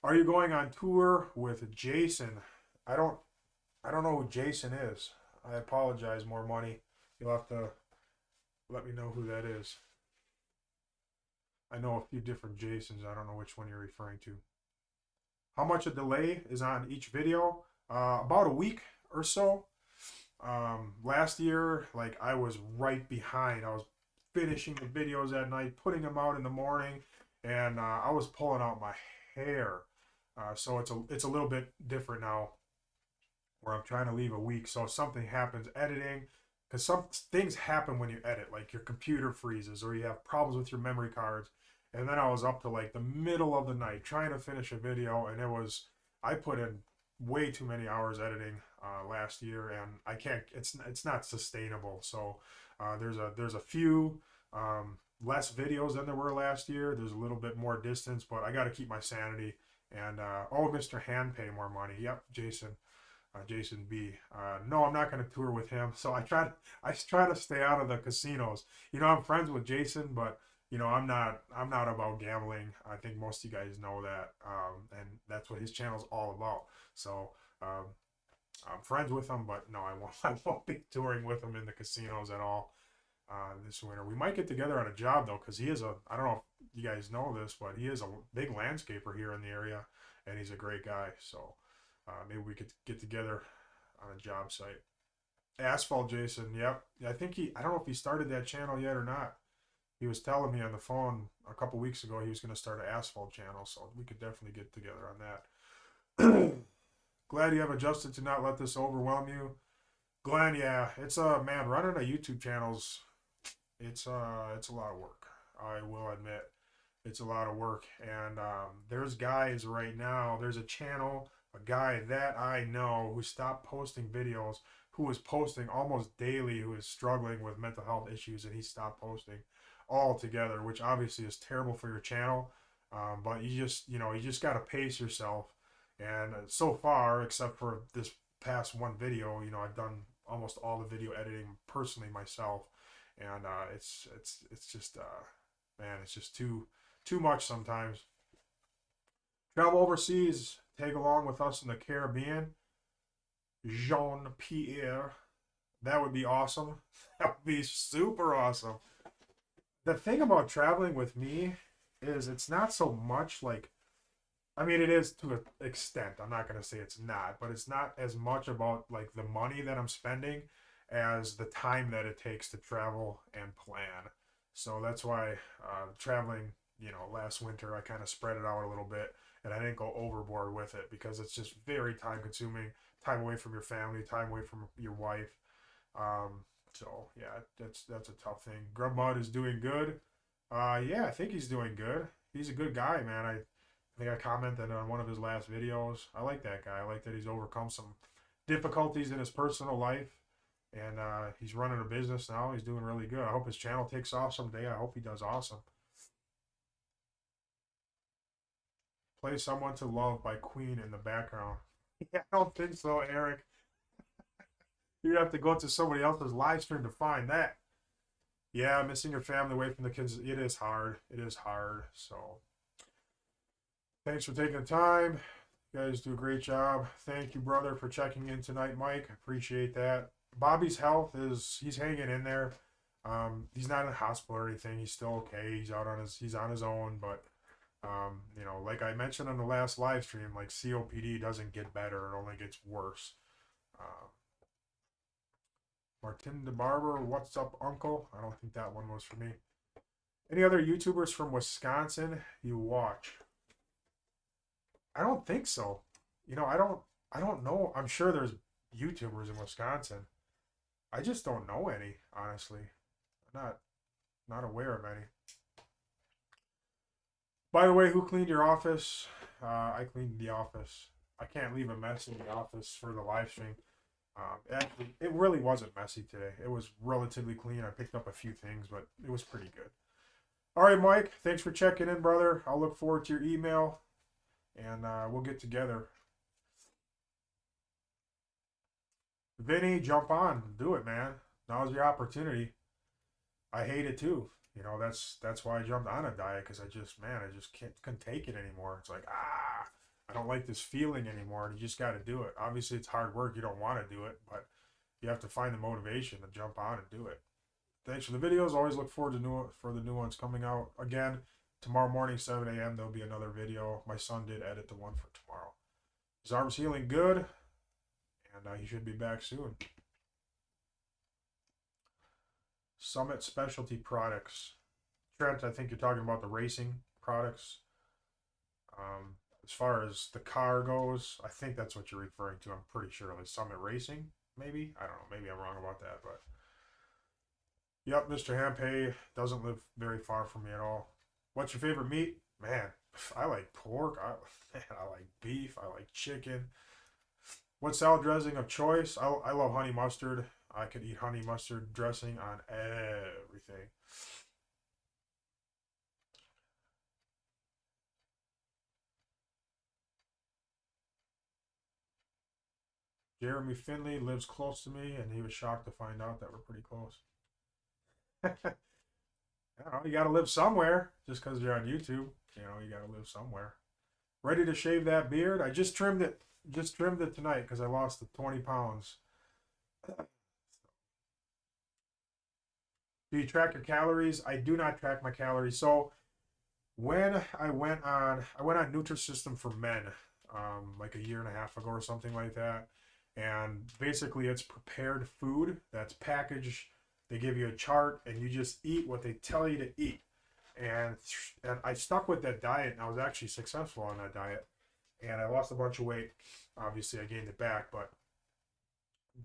Are you going on tour with Jason? I don't know who Jason is. I apologize, more money. You'll have to let me know who that is. I know a few different Jasons. I don't know which one you're referring to. How much a delay is on each video? About a week or so. Last year, like, I was right behind. I was finishing the videos at night, putting them out in the morning, and I was pulling out my hair. So it's a little bit different now, where I'm trying to leave a week. So if something happens editing, because some things happen when you edit, like your computer freezes or you have problems with your memory cards. And then I was up to like the middle of the night trying to finish a video, and I put in way too many hours editing last year, and I can't. It's not sustainable. So there's a few less videos than there were last year. There's a little bit more distance, but I got to keep my sanity. And oh, Mr. Hand pay more money. Yep, Jason B. No, I'm not going to tour with him. So I try to stay out of the casinos. You know, I'm friends with Jason, but you know, I'm not about gambling. I think most of you guys know that, and that's what his channel's all about. So I'm friends with him, but no, I won't be touring with him in the casinos at all this winter. We might get together on a job though, because he is I don't know if you guys know this, but he is a big landscaper here in the area, and he's a great guy. So maybe we could get together on a job site. Asphalt Jason, yep. I think I don't know if he started that channel yet or not. He was telling me on the phone a couple weeks ago he was going to start an asphalt channel, so we could definitely get together on that. Glad you have adjusted to not let this overwhelm you. Glenn, yeah, it's man, running a YouTube channel's it's a lot of work. I will admit, it's a lot of work, and there's guys right now. There's a guy that I know who stopped posting videos, who was posting almost daily, who is struggling with mental health issues, and he stopped posting altogether, which obviously is terrible for your channel. But you just got to pace yourself. And so far, except for this past one video, you know, I've done almost all the video editing personally myself, and it's just man, it's just too much sometimes. Travel overseas, tag along with us in the Caribbean. Jean-Pierre, that would be awesome. That would be super awesome. The thing about traveling with me is it's not so much like, I mean, it is to an extent. I'm not going to say it's not, but it's not as much about like the money that I'm spending as the time that it takes to travel and plan. So that's why traveling, you know, last winter, I kind of spread it out a little bit, and I didn't go overboard with it because it's just very time consuming, time away from your family, time away from your wife. So yeah, that's a tough thing. Grub Mud is doing good. Yeah, I think he's doing good. He's a good guy, man. I think I commented on one of his last videos. I like that guy. I like that he's overcome some difficulties in his personal life, and he's running a business now. He's doing really good. I hope his channel takes off someday. I hope he does awesome. Play Someone to Love by Queen in the background. Yeah, I don't think so, Eric. You'd have to go to somebody else's live stream to find that. Yeah, missing your family away from the kids, it is hard. It is hard. So thanks for taking the time. You guys do a great job. Thank you, brother, for checking in tonight, Mike. I appreciate that. Bobby's health he's hanging in there. He's not in the hospital or anything. He's still okay. He's on his own, but You know, like I mentioned on the last live stream, like COPD doesn't get better; it only gets worse. Um, Martin the Barber, what's up, Uncle? I don't think that one was for me. Any other YouTubers from Wisconsin you watch? I don't think so. You know, I don't know. I'm sure there's YouTubers in Wisconsin. I just don't know any, honestly. I'm not aware of any. By the way, who cleaned your office? I cleaned the office. I can't leave a mess in the office for the live stream. Actually, it really wasn't messy today. It was relatively clean. I picked up a few things, but it was pretty good. All right, Mike. Thanks for checking in, brother. I'll look forward to your email, and we'll get together. Vinny, jump on. Do it, man. Now's your opportunity. I hate it too. You know, that's why I jumped on a diet because I just couldn't take it anymore. It's like, I don't like this feeling anymore. And you just got to do it. Obviously, it's hard work. You don't want to do it, but you have to find the motivation to jump on and do it. Thanks for the videos. Always look forward to the new ones coming out. Again, tomorrow morning, 7 a.m. There'll be another video. My son did edit the one for tomorrow. His arm's healing good, and he should be back soon. Summit Specialty Products. Trent, I think you're talking about the racing products. As far as the car goes, I think that's what you're referring to. I'm pretty sure. Like Summit Racing, maybe? I don't know. Maybe I'm wrong about that, but yep, Mr. Hampay doesn't live very far from me at all. What's your favorite meat? Man, I like pork. I like beef. I like chicken. What salad dressing of choice? I love honey mustard. I could eat honey mustard dressing on everything. Jeremy Finley lives close to me, and he was shocked to find out that we're pretty close. I don't know, you got to live somewhere. Just because you're on YouTube, you know, you got to live somewhere. Ready to shave that beard? I just trimmed it. Just trimmed it tonight because I lost the 20 pounds. Do you track your calories? I do not track my calories. So when I went on Nutrisystem for men, like a year and a half ago or something like that. And basically, it's prepared food that's packaged. They give you a chart, and you just eat what they tell you to eat. And I stuck with that diet, and I was actually successful on that diet. And I lost a bunch of weight. Obviously, I gained it back, but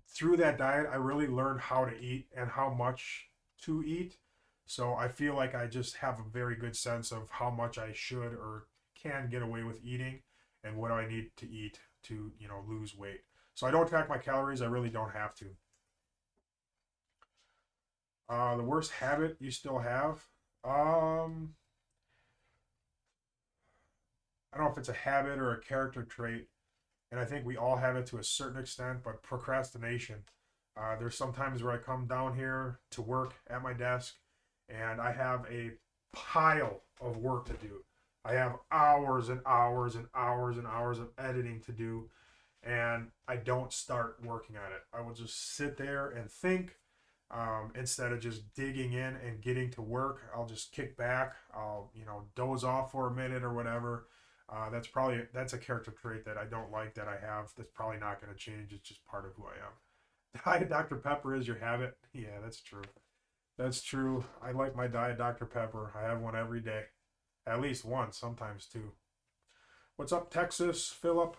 through that diet, I really learned how to eat and how much to eat. So I feel like I just have a very good sense of how much I should or can get away with eating and what do I need to eat to, you know, lose weight. So I don't track my calories. I really don't have to. The worst habit you still have? I don't know if it's a habit or a character trait, and I think we all have it to a certain extent, but procrastination. There's some times where I come down here to work at my desk and I have a pile of work to do. I have hours and hours and hours and hours of editing to do, and I don't start working on it. I will just sit there and think instead of just digging in and getting to work. I'll just kick back. I'll, you know, doze off for a minute or whatever. That's a character trait that I don't like that I have. That's probably not going to change. It's just part of who I am. Diet Dr. Pepper is your habit. Yeah, that's true. That's true. I like my Diet Dr. Pepper. I have one every day, at least once, sometimes two. What's up, Texas, Philip?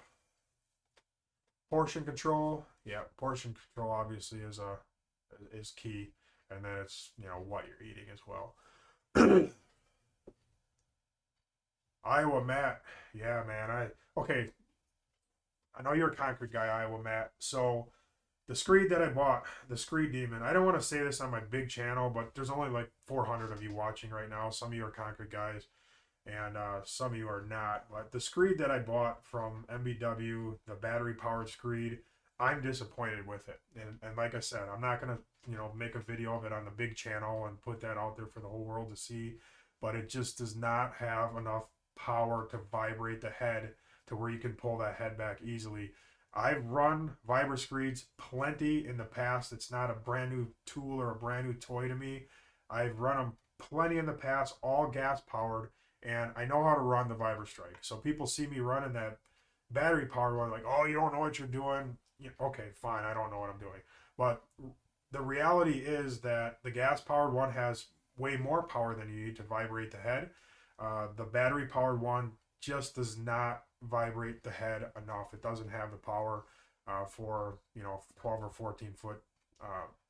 Portion control. Yeah, portion control obviously is key, and then it's, you know, what you're eating as well. Iowa Matt, yeah, man. I know you're a Concord guy, Iowa Matt. So the screed that I bought, the Screed Demon. I don't want to say this on my big channel, but there's only like 400 of you watching right now. Some of you are Concord guys, and some of you are not. But the screed that I bought from MBW, the battery powered screed, I'm disappointed with it. And like I said, I'm not gonna, you know, make a video of it on the big channel and put that out there for the whole world to see. But it just does not have enough power to vibrate the head to where you can pull that head back easily. I've run Vibra Screeds plenty in the past. It's not a brand new tool or a brand new toy to me. I've run them plenty in the past, all gas powered, and I know how to run the VibraStrike. So people see me running that battery powered one, like, oh, you don't know what you're doing. Okay, fine, I don't know what I'm doing. But the reality is that the gas powered one has way more power than you need to vibrate the head. The battery powered one just does not vibrate the head enough. It doesn't have the power for 12 or 14 foot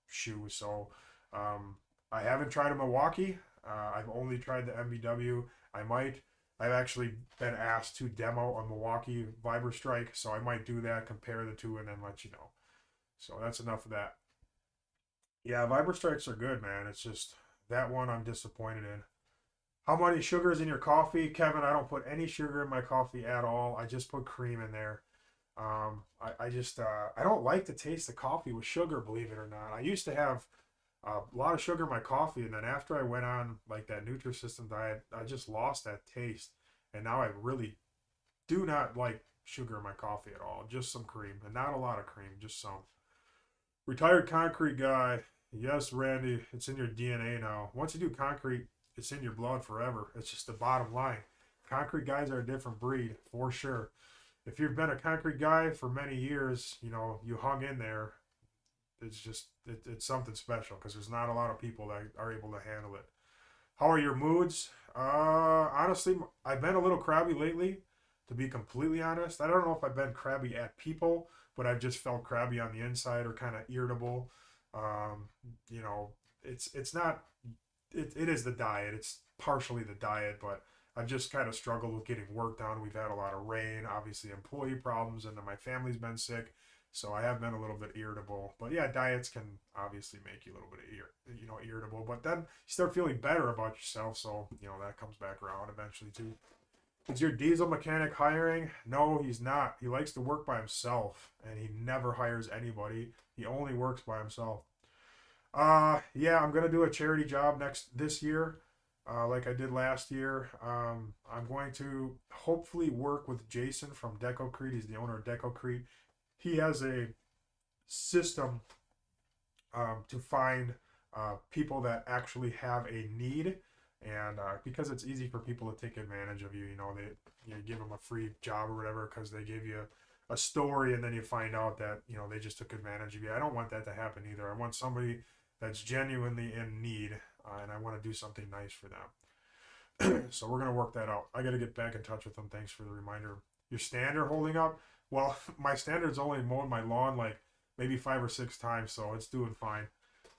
shoe. So I haven't tried a Milwaukee. I've only tried the MBW. I've actually been asked to demo a Milwaukee VibraStrike, so I might do that, compare the two, and then let you know. So that's enough of that. Yeah, VibraStrikes are good, man. It's just that one I'm disappointed in. How many sugars in your coffee, Kevin? I don't put any sugar in my coffee at all. I just put cream in there. I just I don't like the taste of coffee with sugar, believe it or not. I used to have a lot of sugar in my coffee, and then after I went on like that Nutrisystem diet, I just lost that taste, and now I really do not like sugar in my coffee at all. Just some cream, and not a lot of cream, just some. Retired concrete guy. Yes, Randy, it's in your DNA now. Once you do concrete, it's in your blood forever. It's just the bottom line. Concrete guys are a different breed, for sure. If you've been a concrete guy for many years, you hung in there. It's just, it's something special because there's not a lot of people that are able to handle it. How are your moods? Honestly, I've been a little crabby lately, to be completely honest. I don't know if I've been crabby at people, but I've just felt crabby on the inside or kind of irritable. You know, it's not, it is the diet. It's partially the diet, but I've just kind of struggled with getting work done. We've had a lot of rain, obviously employee problems, and then my family's been sick. So I have been a little bit irritable. But yeah, diets can obviously make you a little bit irritable. But then you start feeling better about yourself. So, that comes back around eventually too. Is your diesel mechanic hiring? No, he's not. He likes to work by himself, and he never hires anybody. He only works by himself. Yeah, I'm gonna do a charity job this year, like I did last year. I'm going to hopefully work with Jason from Decocrete. He's the owner of Decocrete. He has a system to find people that actually have a need, and because it's easy for people to take advantage of you. They give them a free job or whatever because they give you a story, and then you find out that they just took advantage of you. I don't want that to happen either. I want somebody that's genuinely in need, and I want to do something nice for them. So we're gonna work that out. I got to get back in touch with them. Thanks for the reminder. Your stander holding up? Well, my standard's only mowed my lawn like maybe 5 or 6 times, so it's doing fine.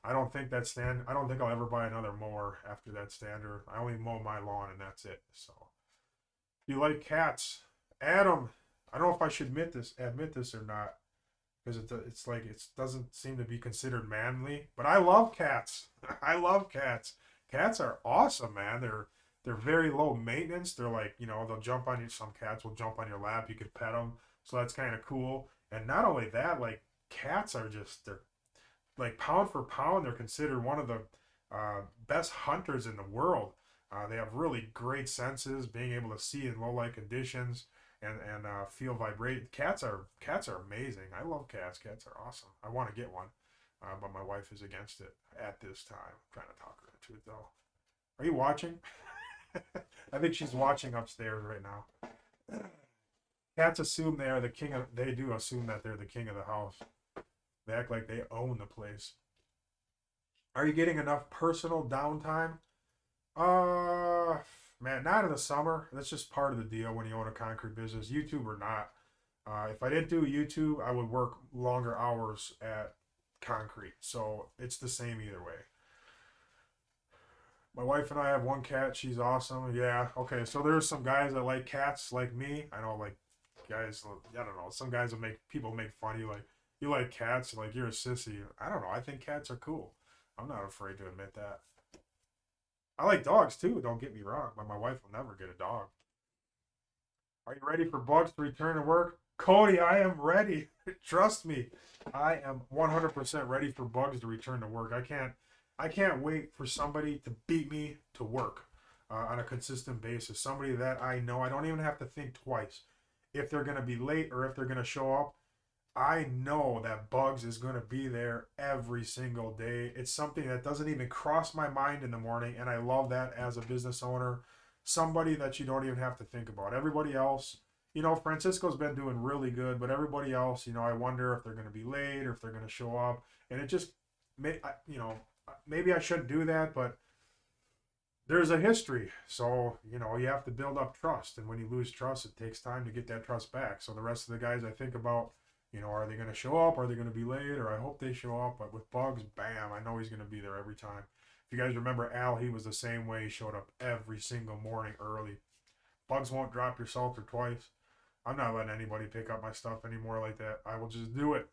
I don't think I'll ever buy another mower after that stander. I only mow my lawn and that's it. So, you like cats, Adam? I don't know if I should admit this or not, because it's like it doesn't seem to be considered manly. But I love cats. I love cats. Cats are awesome, man. They're very low maintenance. They're like, they'll jump on you. Some cats will jump on your lap. You could pet them. So that's kind of cool. And not only that, like cats are they're like pound for pound, they're considered one of the best hunters in the world. They have really great senses, being able to see in low light conditions and feel vibrate. Cats are amazing. I love cats. Cats are awesome. I want to get one, but my wife is against it at this time. I'm trying to talk her into it though. Are you watching? I think she's watching upstairs right now. Cats assume they are the king of. They do assume that they're the king of the house. They act like they own the place. Are you getting enough personal downtime? Man, not in the summer. That's just part of the deal when you own a concrete business, YouTube or not. If I didn't do YouTube, I would work longer hours at concrete. So it's the same either way. My wife and I have one cat. She's awesome. Yeah. Okay. So there's some guys that like cats like me. I know, like guys. I don't know. Some guys will make fun of you. Like, you like cats. Like, you're a sissy. I don't know. I think cats are cool. I'm not afraid to admit that. I like dogs too. Don't get me wrong. But my wife will never get a dog. Are you ready for Bugs to return to work? Cody, I am ready. Trust me. I am 100% ready for Bugs to return to work. I can't wait for somebody to beat me to work on a consistent basis. Somebody that I know. I don't even have to think twice if they're going to be late or if they're going to show up. I know that Bugs is going to be there every single day. It's something that doesn't even cross my mind in the morning, and I love that as a business owner. somebody that you don't even have to think about. Everybody else, you know, Francisco's been doing really good, but everybody else, you know, I wonder if they're going to be late or if they're going to show up. And it just, you know, maybe I shouldn't do that, but there's a history. So, you know, you have to build up trust. And when you lose trust, it takes time to get that trust back. So the rest of the guys I think about, you know, are they going to show up? Are they going to be late? Or I hope they show up. But with Bugs, bam, I know he's going to be there every time. If you guys remember Al, he was the same way. He showed up every single morning early. Bugs won't drop your salter twice. I'm not letting anybody pick up my stuff anymore like that. I will just do it.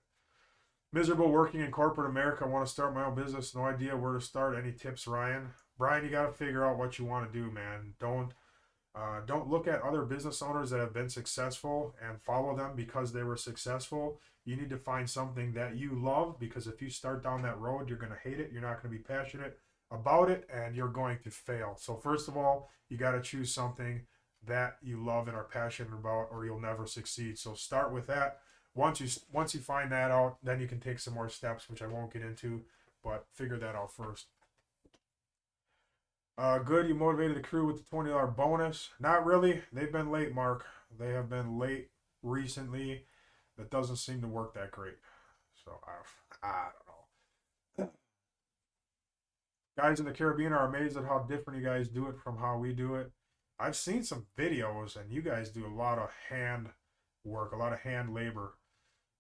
Miserable working in corporate America. I want to start my own business. No idea where to start. Any tips, Ryan? Brian, you got to figure out what you want to do, man. Don't look at other business owners that have been successful and follow them because they were successful. You need to find something that you love, because if you start down that road, you're going to hate it. You're not going to be passionate about it, and you're going to fail. So first of all, you got to choose something that you love and are passionate about, or you'll never succeed. So start with that. Once you find that out, then you can take some more steps, which I won't get into, but figure that out first. Good, you motivated the crew with the $20 bonus. Not really. They've been late, Mark. They have been late recently. That doesn't seem to work that great. So, I don't know. Guys in the Caribbean are amazed at how different you guys do it from how we do it. I've seen some videos, and you guys do a lot of hand work, a lot of hand labor.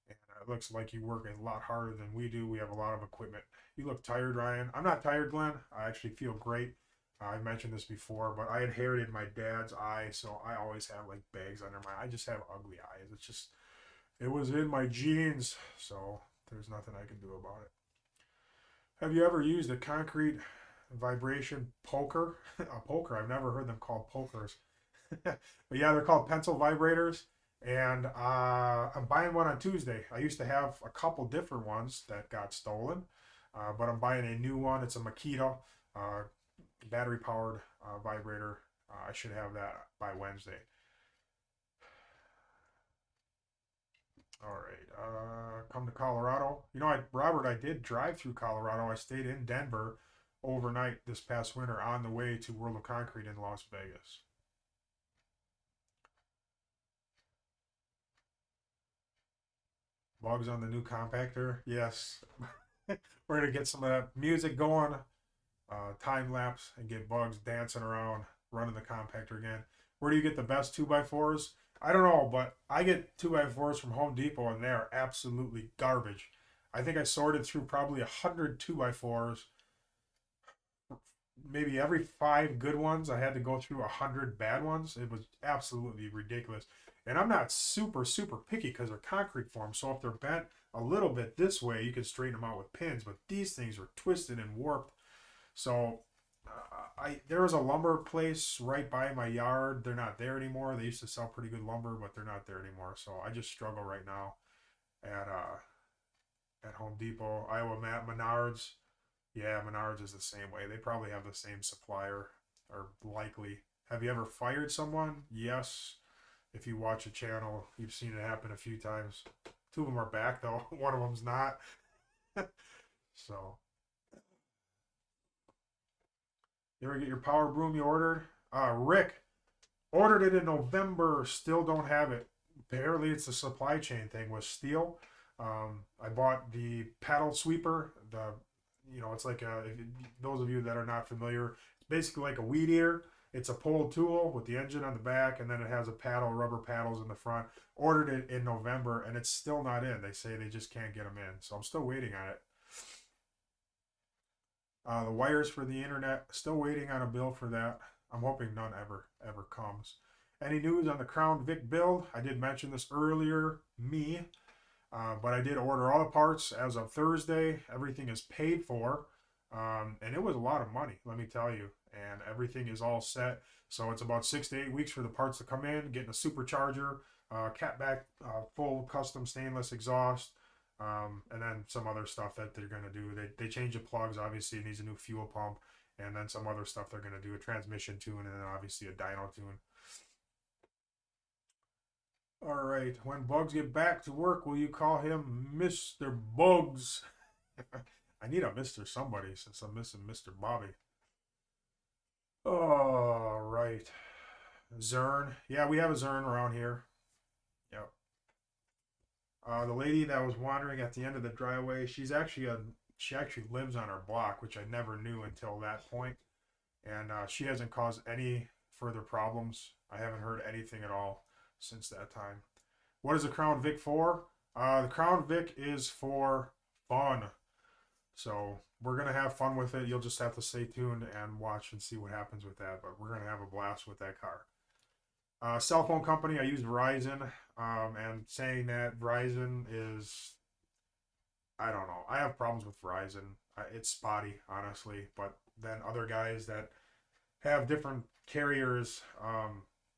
And it looks like you work a lot harder than we do. We have a lot of equipment. You look tired, Ryan. I'm not tired, Glenn. I actually feel great. I mentioned this before, but I inherited my dad's eye, so I always have like bags under my. I just have ugly eyes. It's just, it was in my genes, so there's nothing I can do about it. Have you ever used a concrete vibration poker? A poker? I've never heard them called pokers. But yeah, they're called pencil vibrators, and I'm buying one on Tuesday. I used to have a couple different ones that got stolen, but I'm buying a new one. It's a Makita. Battery powered vibrator. I should have that by Wednesday. All right, come to Colorado. You know, Robert, I did drive through Colorado. I stayed in Denver overnight this past winter on the way to World of Concrete in Las Vegas. Bugs on the new compactor. Yes. We're going to get some of that music going. Time lapse and get Bugs dancing around, running the compactor again. Where do you get the best 2x4s? I don't know, but I get 2x4s from Home Depot, and they are absolutely garbage. I think I sorted through probably 100 2x4s. Maybe every 5 good ones, I had to go through 100 bad ones. It was absolutely ridiculous. And I'm not super picky because they're concrete form. So if they're bent a little bit this way, you can straighten them out with pins. But these things are twisted and warped. So there was a lumber place right by my yard. They're not there anymore. They used to sell pretty good lumber, but they're not there anymore. So I just struggle right now at Home Depot. Iowa Menards. Yeah, Menards is the same way. They probably have the same supplier, or likely. Have you ever fired someone? Yes. If you watch a channel, you've seen it happen a few times. 2 of them are back though. One of them's not. So. You ever get your power broom you ordered? Rick, ordered it in November, still don't have it. Apparently it's a supply chain thing with steel. I bought the paddle sweeper. It's like those of you that are not familiar, it's basically like a weed eater. It's a pulled tool with the engine on the back, and then it has a paddle, rubber paddles in the front. Ordered it in November, and it's still not in. They say they just can't get them in. So I'm still waiting on it. The wires for the internet, still waiting on a bill for that. I'm hoping none ever comes. Any news on the Crown Vic build? I did mention this earlier, but I did order all the parts as of Thursday. Everything is paid for, and it was a lot of money, let me tell you. And everything is all set. So it's about 6 to 8 weeks for the parts to come in, getting a supercharger, catback, full custom stainless exhaust, and then some other stuff that they're going to do. They change the plugs, obviously it needs a new fuel pump, and then some other stuff they're going to do, a transmission tune, and then obviously a dyno tune. All right, when Bugs get back to work, will you call him Mr. Bugs? I need a Mr. somebody since I'm missing Mr. Bobby. All right. Zern. Yeah, we have a Zern around here. Yep. The lady that was wandering at the end of the driveway, she actually lives on our block, which I never knew until that point, and she hasn't caused any further problems. I haven't heard anything at all since that time. What is the Crown Vic for? The Crown Vic is for fun. So we're gonna have fun with it. You'll just have to stay tuned and watch and see what happens with that. But we're gonna have a blast with that car. Cell phone company, I use Verizon. And saying that Verizon is, I don't know. I have problems with Verizon. It's spotty, honestly. But then other guys that have different carriers,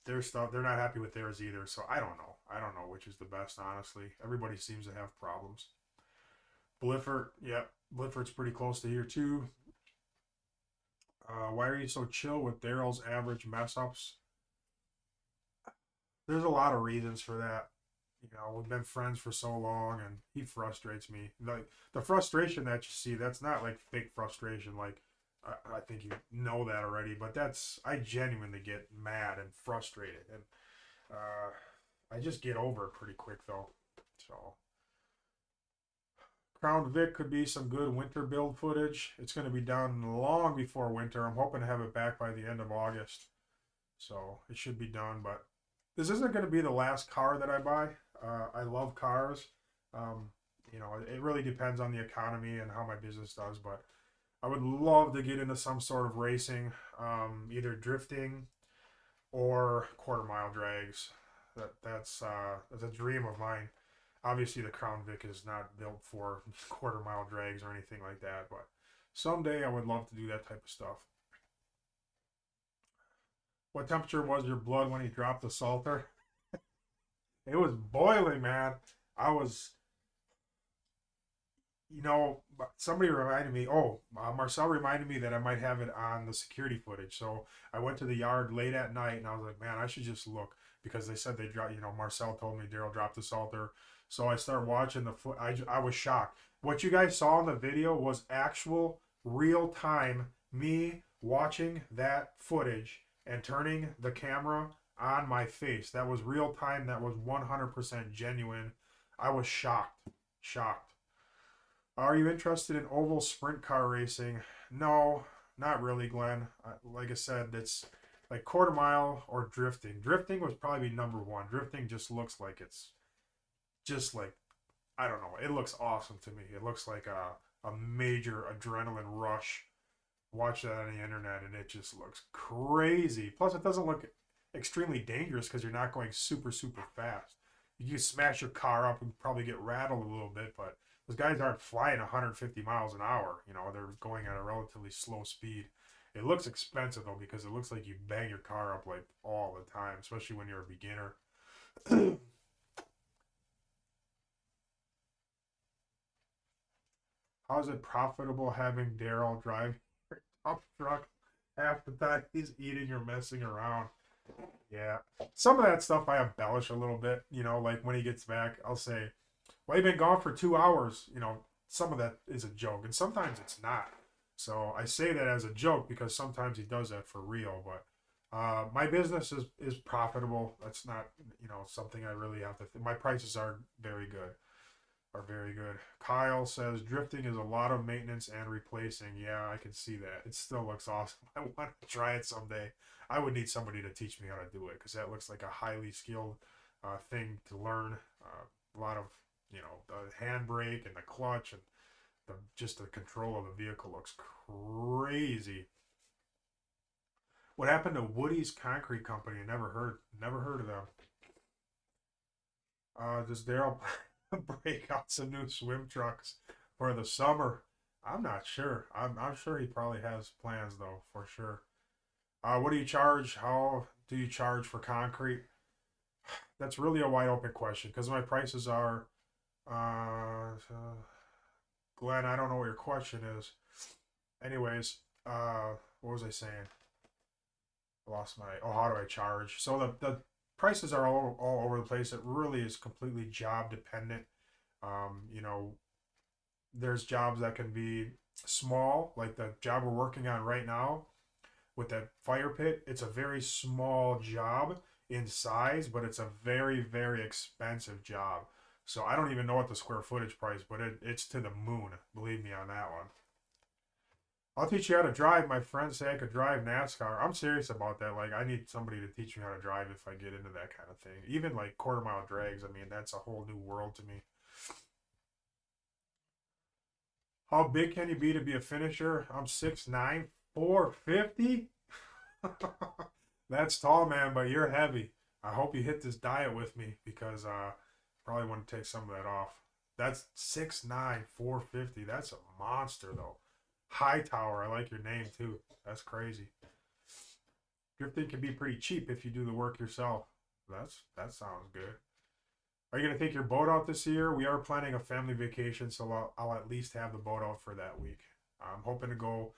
their stuff, they're not happy with theirs either. So I don't know. I don't know which is the best, honestly. Everybody seems to have problems. Blifford, yeah, Blifford's pretty close to here too. Why are you so chill with Daryl's average mess ups? There's a lot of reasons for that. We've been friends for so long, and he frustrates me. Like the frustration that you see, that's not like fake frustration. Like I think you know that already, but I genuinely get mad and frustrated, and I just get over it pretty quick though. So Crown Vic could be some good winter build footage. It's going to be done long before winter. I'm hoping to have it back by the end of August. So it should be done. But this isn't going to be the last car that I buy. I love cars. Um, it really depends on the economy and how my business does. But I would love to get into some sort of racing, either drifting or quarter mile drags. That's a dream of mine. Obviously, the Crown Vic is not built for quarter mile drags or anything like that, but someday I would love to do that type of stuff. What temperature was your blood when he dropped the salter? It was boiling, man. I was, somebody reminded me. Oh, Marcel reminded me that I might have it on the security footage. So I went to the yard late at night, and I was like, man, I should just look because they said they dropped. Marcel told me Daryl dropped the salter. So I started watching the foot. I was shocked. What you guys saw in the video was actual real time me watching that footage and turning the camera on my face. That was real time. That was 100% genuine. I was shocked. Shocked. Are you interested in oval sprint car racing? No, not really, Glenn. Like I said, it's like quarter mile or drifting. Drifting was probably number one. Drifting just looks like it's just like, I don't know. It looks awesome to me. It looks like a major adrenaline rush. Watch that on the internet and it just looks crazy. Plus, it doesn't look extremely dangerous because you're not going super, super fast. You can smash your car up and probably get rattled a little bit, but those guys aren't flying 150 miles an hour. They're going at a relatively slow speed. It looks expensive though because it looks like you bang your car up like all the time, especially when you're a beginner. How is it profitable having Daryl drive your dump truck half the time he's eating or messing around? Yeah. Some of that stuff I embellish a little bit, like when he gets back, I'll say, well, you've been gone for 2 hours. Some of that is a joke, and sometimes it's not. So I say that as a joke because sometimes he does that for real. But my business is profitable. That's not, something I really have to. My prices are very good. Are very good. Kyle says drifting is a lot of maintenance and replacing. Yeah, I can see that. It still looks awesome. I want to try it someday. I would need somebody to teach me how to do it because that looks like a highly skilled thing to learn. A lot of the handbrake and the clutch and just the control of the vehicle looks crazy. What happened to Woody's Concrete Company? I never heard of them. Does Daryl break out some new swim trucks for the summer? I'm not sure. I'm sure he probably has plans though, for sure. What do you charge? How do you charge for concrete? That's really a wide open question because my prices are. Glenn, I don't know what your question is. Anyways, what was I saying? I lost my. Oh, how do I charge? So the prices are all over the place. It really is completely job dependent. Um, you know, there's jobs that can be small, like the job we're working on right now. with that fire pit. It's a very small job in size, but it's a very, very expensive job. So I don't even know what the square footage price, but it's to the moon. Believe me on that one. I'll teach you how to drive. My friends say I could drive NASCAR. I'm serious about that. Like, I need somebody to teach me how to drive if I get into that kind of thing. Even like quarter mile drags. I mean, that's a whole new world to me. How big can you be to be a finisher? I'm 6'9", 450. That's tall, man, but you're heavy. I hope you hit this diet with me because probably want to take some of that off. That's 6'9", 450. That's a monster, though. Hightower, I like your name, too. That's crazy. Drifting can be pretty cheap if you do the work yourself. That sounds good. Are you going to take your boat out this year? We are planning a family vacation, so I'll at least have the boat out for that week. I'm hoping to go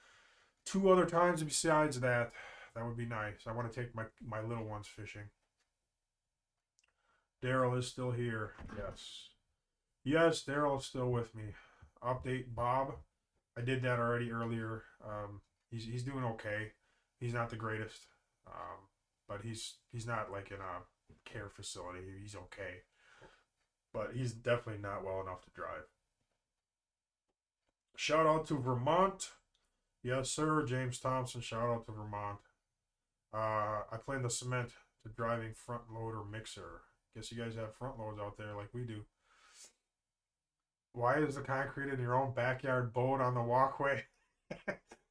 2 other times besides that. That would be nice. I want to take my little ones fishing. Daryl is still here. Yes. Yes, Daryl is still with me. Update Bob. I did that already earlier. He's doing okay. He's not the greatest, but he's not like in a care facility. He's okay, but he's definitely not well enough to drive. Shout out to Vermont. Yes, sir. James Thompson. Shout out to Vermont. I play the cement to driving front loader mixer. Guess you guys have front loads out there like we do. Why is the concrete in your own backyard boat on the walkway?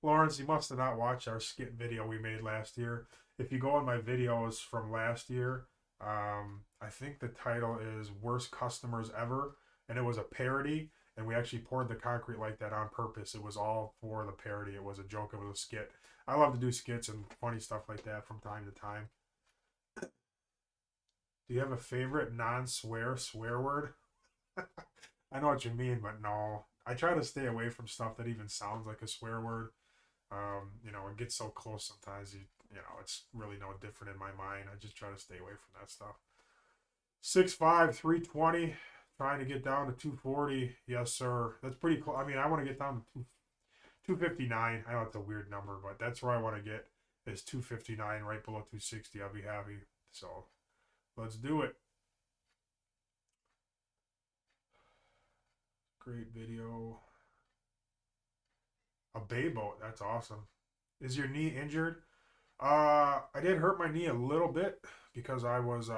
Lawrence, you must have not watched our skit video we made last year. If you go on my videos from last year, I think the title is Worst Customers Ever, and it was a parody, and we actually poured the concrete like that on purpose. It was all for the parody. It was a joke. It was a skit. I love to do skits and funny stuff like that from time to time. Do you have a favorite non-swear word? I know what you mean, but no. I try to stay away from stuff that even sounds like a swear word. It gets so close sometimes. It's really no different in my mind. I just try to stay away from that stuff. 6'5", 320, trying to get down to 240. Yes, sir. That's pretty close. I mean, I want to get down to 259. I know it's a weird number, but that's where I want to get is 259, right below 260. I'll be happy. So let's do it. Great video. A bay boat. That's awesome. Is your knee injured? I did hurt my knee a little bit because I was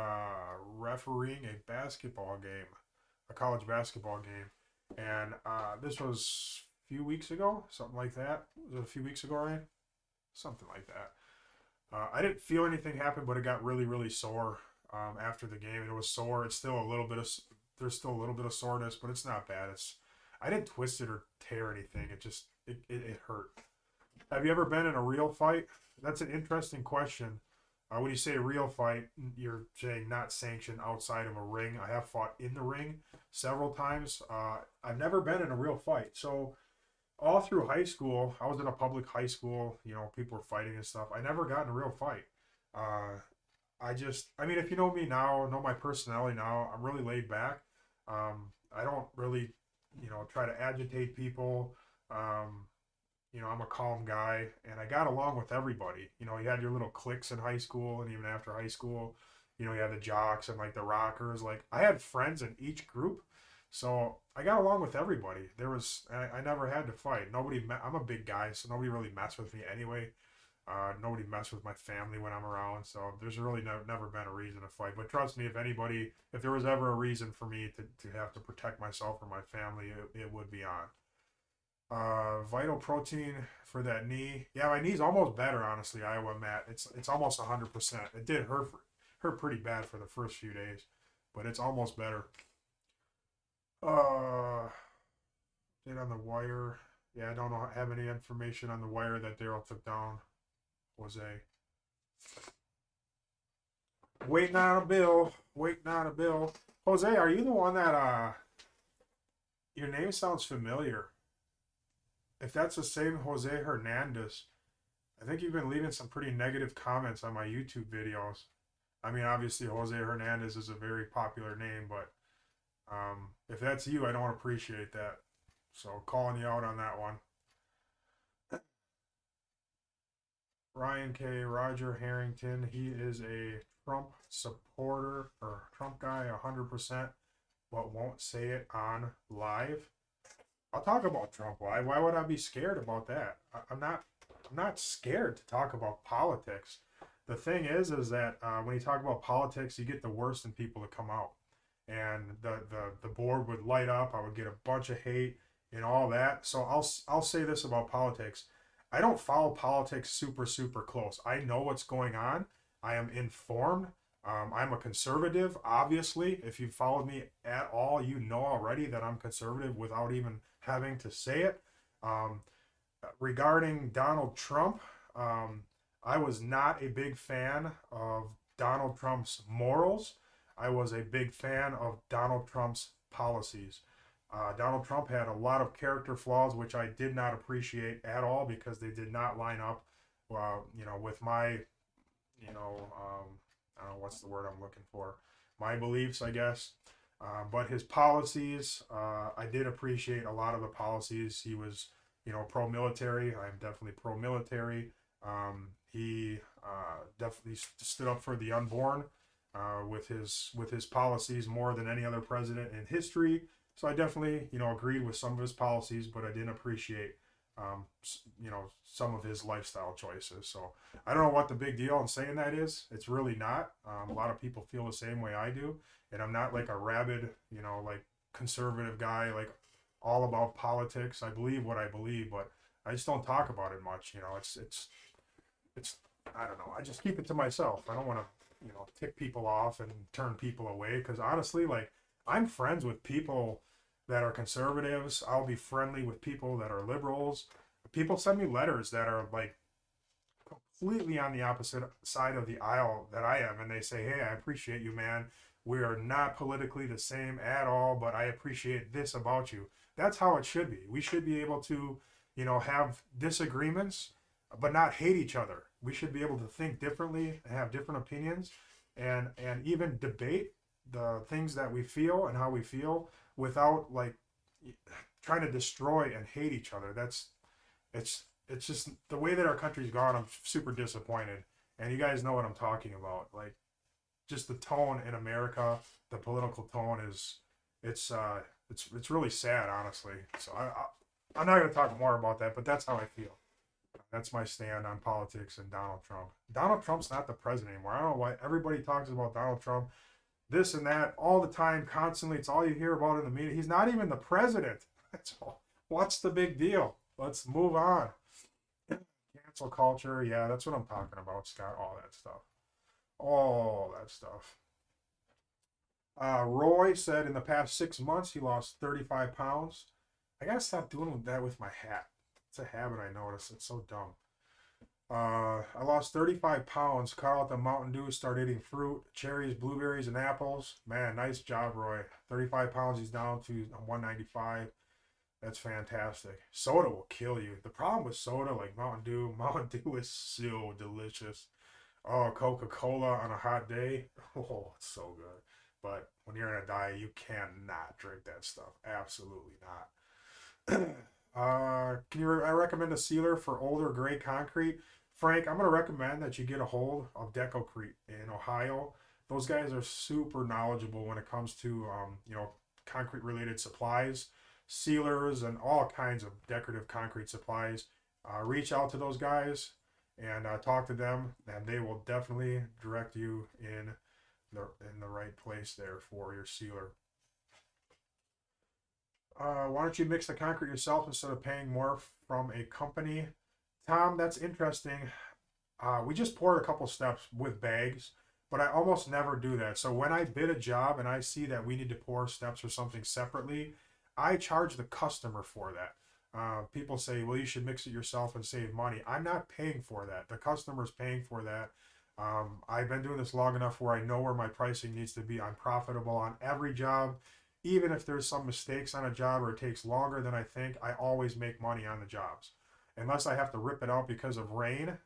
refereeing a basketball game, a college basketball game, and this was a few weeks ago, something like that. Was it a few weeks ago, Ryan? Something like that. I didn't feel anything happen, but it got really, really sore after the game. It was sore. It's still a little bit of there's still a little bit of soreness, but it's not bad. I didn't twist it or tear anything. It hurt. Have you ever been in a real fight? That's an interesting question. When you say real fight, you're saying not sanctioned outside of a ring. I have fought in the ring several times. I've never been in a real fight. So all through high school, I was in a public high school. People were fighting and stuff. I never got in a real fight. If you know me now, know my personality now, I'm really laid back. I don't really, try to agitate people. I'm a calm guy, and I got along with everybody. You had your little cliques in high school, and even after high school, you had the jocks and like the rockers. Like I had friends in each group, so I got along with everybody. I never had to fight. I'm a big guy, so nobody really messed with me anyway. Nobody messed with my family when I'm around, so there's really never been a reason to fight. But trust me, if there was ever a reason for me to have to protect myself or my family, it would be on. Vital protein for that knee. Yeah, my knee's almost better, honestly, Iowa Matt. It's almost 100%. It did hurt pretty bad for the first few days, but it's almost better. Did on the wire. Yeah, I don't have any information on the wire that Daryl took down. Jose. Waiting on a bill. Jose, are you the one that your name sounds familiar? If that's the same Jose Hernandez, I think you've been leaving some pretty negative comments on my YouTube videos. I mean, obviously Jose Hernandez is a very popular name, but if that's you, I don't appreciate that. So calling you out on that one. Ryan K. Roger Harrington. He is a Trump supporter or Trump guy, 100%, but won't say it on live. I'll talk about Trump live. Why would I be scared about that? I'm not. I'm not scared to talk about politics. The thing is that when you talk about politics, you get the worst in people to come out, and the board would light up. I would get a bunch of hate and all that. So I'll say this about politics. I don't follow politics super close. I know what's going on. I am informed. I'm a conservative, obviously. If you've followed me at all, you know already that I'm conservative without even having to say it. Um, Regarding Donald Trump, I was not a big fan of Donald Trump's morals. I was a big fan of Donald Trump's policies. Donald Trump had a lot of character flaws, which I did not appreciate at all because they did not line up, with my, I don't know what's the word I'm looking for, my beliefs, I guess. But his policies, I did appreciate a lot of the policies. He was, pro-military. I'm definitely pro-military. He definitely stood up for the unborn with his policies more than any other president in history. So I definitely, agreed with some of his policies, but I didn't appreciate, some of his lifestyle choices. So I don't know what the big deal in saying that is. It's really not. A lot of people feel the same way I do, and I'm not like a rabid, like conservative guy, like all about politics. I believe what I believe, but I just don't talk about it much. It's I don't know. I just keep it to myself. I don't want to, tick people off and turn people away because honestly, like I'm friends with people that are conservatives. I'll be friendly with people that are liberals. People send me letters that are like completely on the opposite side of the aisle that I am, and they say, "Hey, I appreciate you, man. We are not politically the same at all, but I appreciate this about you." That's how it should be. We should be able to, have disagreements, but not hate each other. We should be able to think differently and have different opinions, and even debate the things that we feel and how we feel without like trying to destroy and hate each other. It's just the way that our country's gone. I'm super disappointed, and you guys know what I'm talking about. Like just the tone in America, the political tone it's really sad, honestly. So I'm not going to talk more about that, but that's how I feel. That's my stand on politics and Donald Trump. Donald Trump's not the president anymore. I don't know why everybody talks about Donald Trump, this and that, all the time, constantly. It's all you hear about in the media. He's not even the president. That's all. What's the big deal? Let's move on. Cancel culture. Yeah, that's what I'm talking about, Scott. All that stuff. All that stuff. Roy said in the past 6 months he lost 35 pounds. I gotta stop doing that with my hat. It's a habit I noticed. It's so dumb. I lost 35 pounds, cut out the Mountain Dew, started eating fruit, cherries, blueberries, and apples. Man, nice job, Roy. 35 pounds, he's down to 195. That's fantastic. Soda will kill you. The problem with soda, like Mountain Dew is so delicious. Oh, Coca-Cola on a hot day. Oh, it's so good. But when you're in a diet, you cannot drink that stuff. Absolutely not. I recommend a sealer for older gray concrete? Frank, I'm going to recommend that you get a hold of Decocrete in Ohio. Those guys are super knowledgeable when it comes to, concrete related supplies, sealers, and all kinds of decorative concrete supplies. Reach out to those guys and talk to them, and they will definitely direct you in the right place there for your sealer. Why don't you mix the concrete yourself instead of paying more from a company? Tom, that's interesting. We just poured a couple steps with bags, but I almost never do that. So when I bid a job and I see that we need to pour steps or something separately, I charge the customer for that. People say, well, you should mix it yourself and save money. I'm not paying for that. The customer's paying for that. I've been doing this long enough where I know where my pricing needs to be. I'm profitable on every job. Even if there's some mistakes on a job or it takes longer than I think, I always make money on the jobs. Unless I have to rip it out because of rain,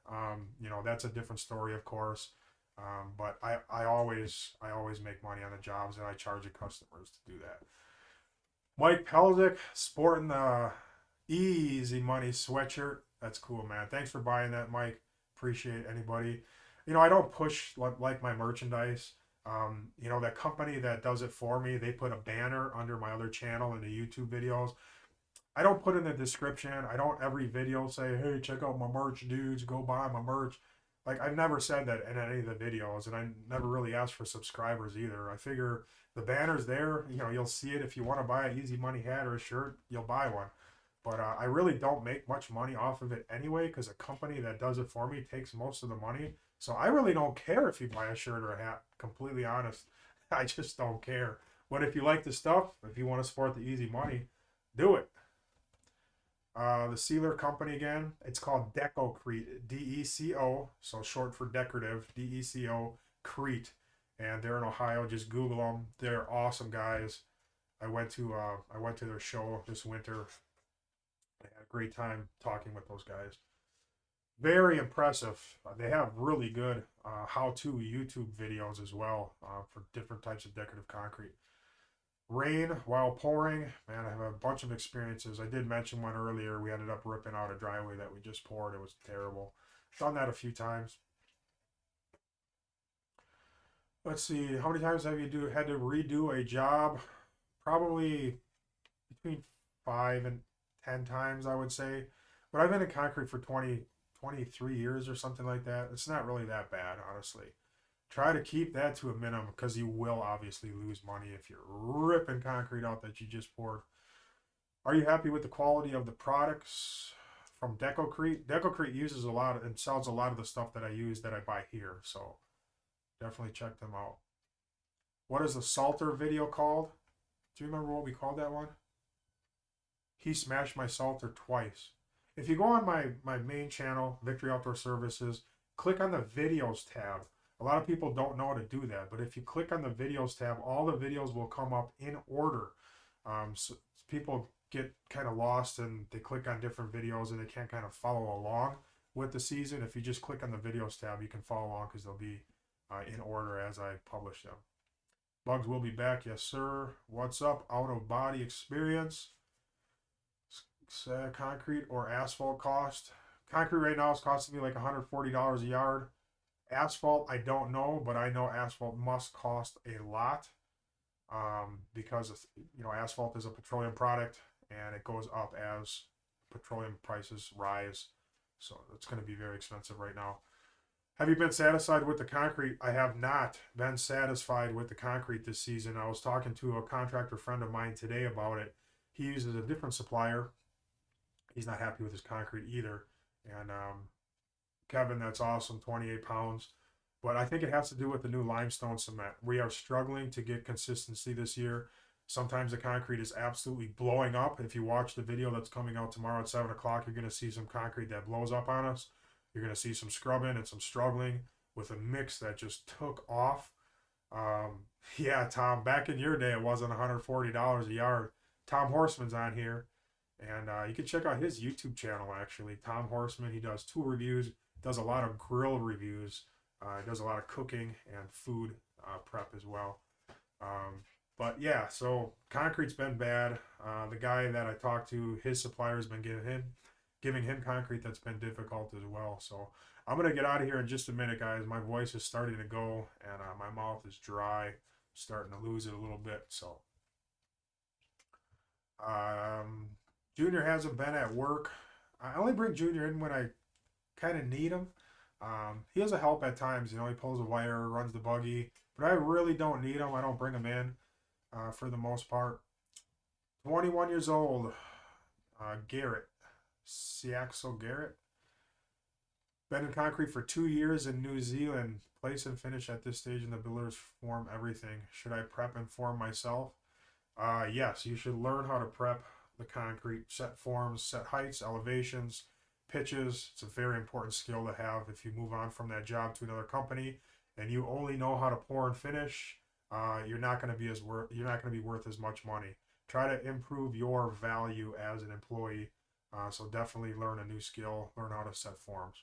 that's a different story, of course. But I always make money on the jobs, and I charge the customers to do that. Mike Pelzic sporting the Easy Money sweatshirt. That's cool, man. Thanks for buying that, Mike. appreciate anybody. You know, I don't push like my merchandise. You know, that company that does it for me, they put a banner under my other channel in the YouTube videos. I don't put in the description. I don't every video say, hey, check out my merch, dudes. Go buy my merch. Like, I've never said that in any of the videos, and I never really asked for subscribers either. I figure the banner's there. You know, you'll see it. If you want to buy an Easy Money hat or a shirt, you'll buy one. But I really don't make much money off of it anyway, because a company that does it for me takes most of the money. So I really don't care if you buy a shirt or a hat. Completely honest. I just don't care. But if you like the stuff, if you want to support the Easy Money, do it. The sealer company again, it's called Decocrete, DECO, so short for decorative, DECO Crete, and they're in Ohio. Just Google them. They're awesome guys. I went to their show this winter. I had a great time talking with those guys. Very impressive. They have really good how-to YouTube videos as well for different types of decorative concrete. Rain while pouring, man, I have a bunch of experiences. I did mention one earlier. We ended up ripping out a driveway that we just poured. It was terrible. Done that a few times. Let's see, how many times have you had to redo a job? Probably between 5 and 10 times, I would say. But I've been in concrete for 23 years or something like that. It's not really that bad, honestly. Try to keep that to a minimum, because you will obviously lose money if you're ripping concrete out that you just poured. Are you happy with the quality of the products from Decocrete? Decocrete uses a lot and sells a lot of the stuff that I use that I buy here, so definitely check them out. What is the Salter video called? Do you remember what we called that one? He smashed my Salter twice. If you go on my main channel, Victory Outdoor Services, click on the videos tab. A lot of people don't know how to do that, but if you click on the videos tab, all the videos will come up in order. So people get kind of lost and they click on different videos and they can't kind of follow along with the season. If you just click on the videos tab, you can follow along because they'll be in order as I publish them. Bugs will be back, yes sir. What's up? Out of body experience. Concrete or asphalt cost? Concrete right now is costing me like $140 a yard. Asphalt, I don't know, but I know asphalt must cost a lot because asphalt is a petroleum product and it goes up as petroleum prices rise. So it's going to be very expensive right now. Have you been satisfied with the concrete? I have not been satisfied with the concrete this season. I was talking to a contractor friend of mine today about it. He uses a different supplier. He's not happy with his concrete either. And Kevin, that's awesome, 28 pounds. But I think it has to do with the new limestone cement. We are struggling to get consistency this year. Sometimes the concrete is absolutely blowing up. If you watch the video that's coming out tomorrow at 7 o'clock, you're going to see some concrete that blows up on us. You're going to see some scrubbing and some struggling with a mix that just took off. Yeah, Tom, back in your day, it wasn't $140 a yard. Tom Horseman's on here. And you can check out his YouTube channel, actually. Tom Horseman, he does tool reviews, does a lot of grill reviews, does a lot of cooking and food prep as well. But yeah, so concrete's been bad. The guy that I talked to, his supplier's been giving him concrete that's been difficult as well. So I'm going to get out of here in just a minute, guys. My voice is starting to go, and my mouth is dry. I'm starting to lose it a little bit, so... Junior hasn't been at work. I only bring Junior in when I kind of need him. He has a help at times. He pulls a wire, runs the buggy. But I really don't need him. I don't bring him in for the most part. 21 years old. Garrett. Siaxo Garrett. Been in concrete for 2 years in New Zealand. Place and finish at this stage in the builders form everything. Should I prep and form myself? Yes, you should learn how to prep the concrete, set forms, set heights, elevations, pitches. It's a very important skill to have if you move on from that job to another company and you only know how to pour and finish. You're not going to be worth as much money. Try to improve your value as an employee. So definitely learn a new skill, learn how to set forms.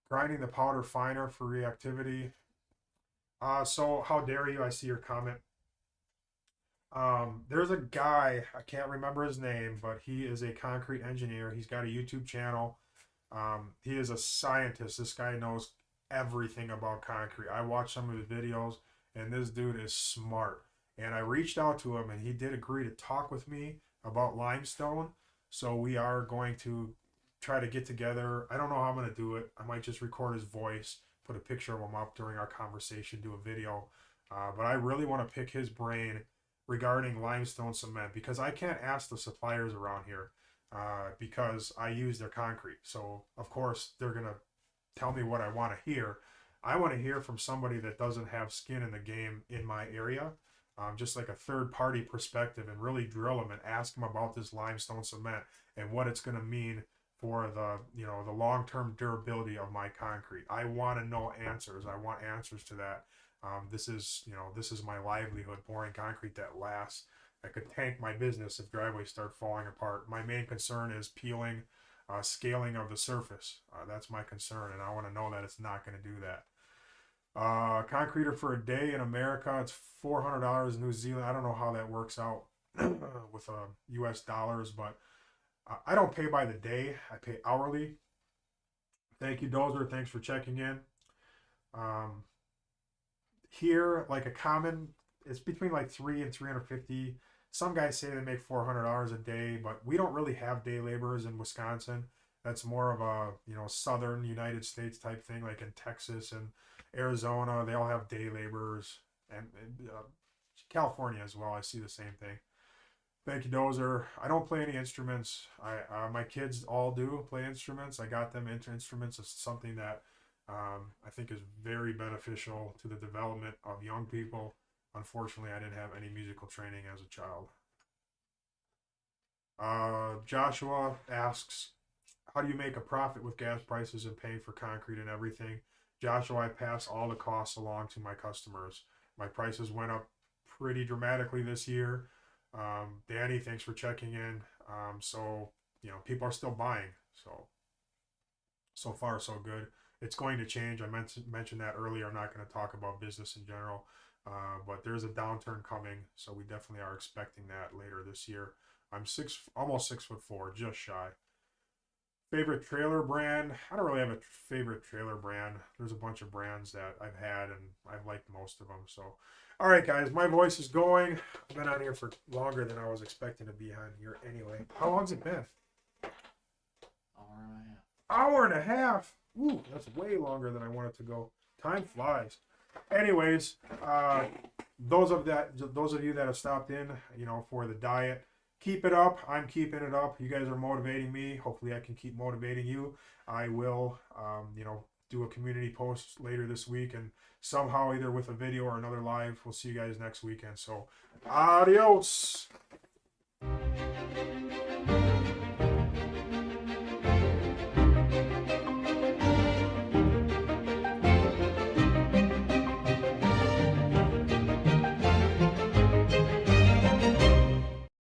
Grinding the powder finer for reactivity. So how dare you? I see your comment. There's a guy, I can't remember his name, but he is a concrete engineer. He's got a YouTube channel. He is a scientist. This guy knows everything about concrete. I watched some of his videos, and this dude is smart. And I reached out to him, and he did agree to talk with me about limestone. So we are going to try to get together. I don't know how I'm going to do it. I might just record his voice, put a picture of him up during our conversation, do a video. But I really want to pick his brain regarding limestone cement, because I can't ask the suppliers around here because I use their concrete. So, of course, they're going to tell me what I want to hear. I want to hear from somebody that doesn't have skin in the game in my area, just like a third party perspective, and really drill them and ask them about this limestone cement and what it's going to mean for the, you know, the long-term durability of my concrete. I want to know answers. I want answers to that. This is, you know, this is my livelihood, pouring concrete that lasts. That could tank my business if driveways start falling apart. My main concern is peeling, scaling of the surface. That's my concern, and I want to know that it's not going to do that. Concreter for a day in America, it's $400. New Zealand, I don't know how that works out with US dollars, but I don't pay by the day. I pay hourly. Thank you, Dozer. Thanks for checking in. Here, like a common, it's between like 3 and 350. Some guys say they make $400 a day, but we don't really have day laborers in Wisconsin. That's more of a, you know, southern United States type thing, like in Texas and Arizona. They all have day laborers, and California as well. I see the same thing. Thank you, Dozer. I don't play any instruments. My kids all do play instruments. I got them into instruments. It's something that I think is very beneficial to the development of young people. Unfortunately, I didn't have any musical training as a child. Joshua asks, how do you make a profit with gas prices and paying for concrete and everything? Joshua, I pass all the costs along to my customers. My prices went up pretty dramatically this year. Danny, thanks for checking in. So, you know, people are still buying. So far, so good. It's going to change. I mentioned that earlier. I'm not going to talk about business in general, but there's a downturn coming. So we definitely are expecting that later this year. I'm almost 6'4", just shy. Favorite trailer brand? I don't really have a favorite trailer brand. There's a bunch of brands that I've had, and I've liked most of them. So, all right, guys, my voice is going. I've been on here for longer than I was expecting to be on here anyway. How long's it been? Hour and a half. Ooh, that's way longer than I wanted to go. Time flies. Anyways, those of you that have stopped in, you know, for the diet, keep it up. I'm keeping it up. You guys are motivating me. Hopefully I can keep motivating you. I will, you know, do a community post later this week, and somehow either with a video or another live. We'll see you guys next weekend. So, adios.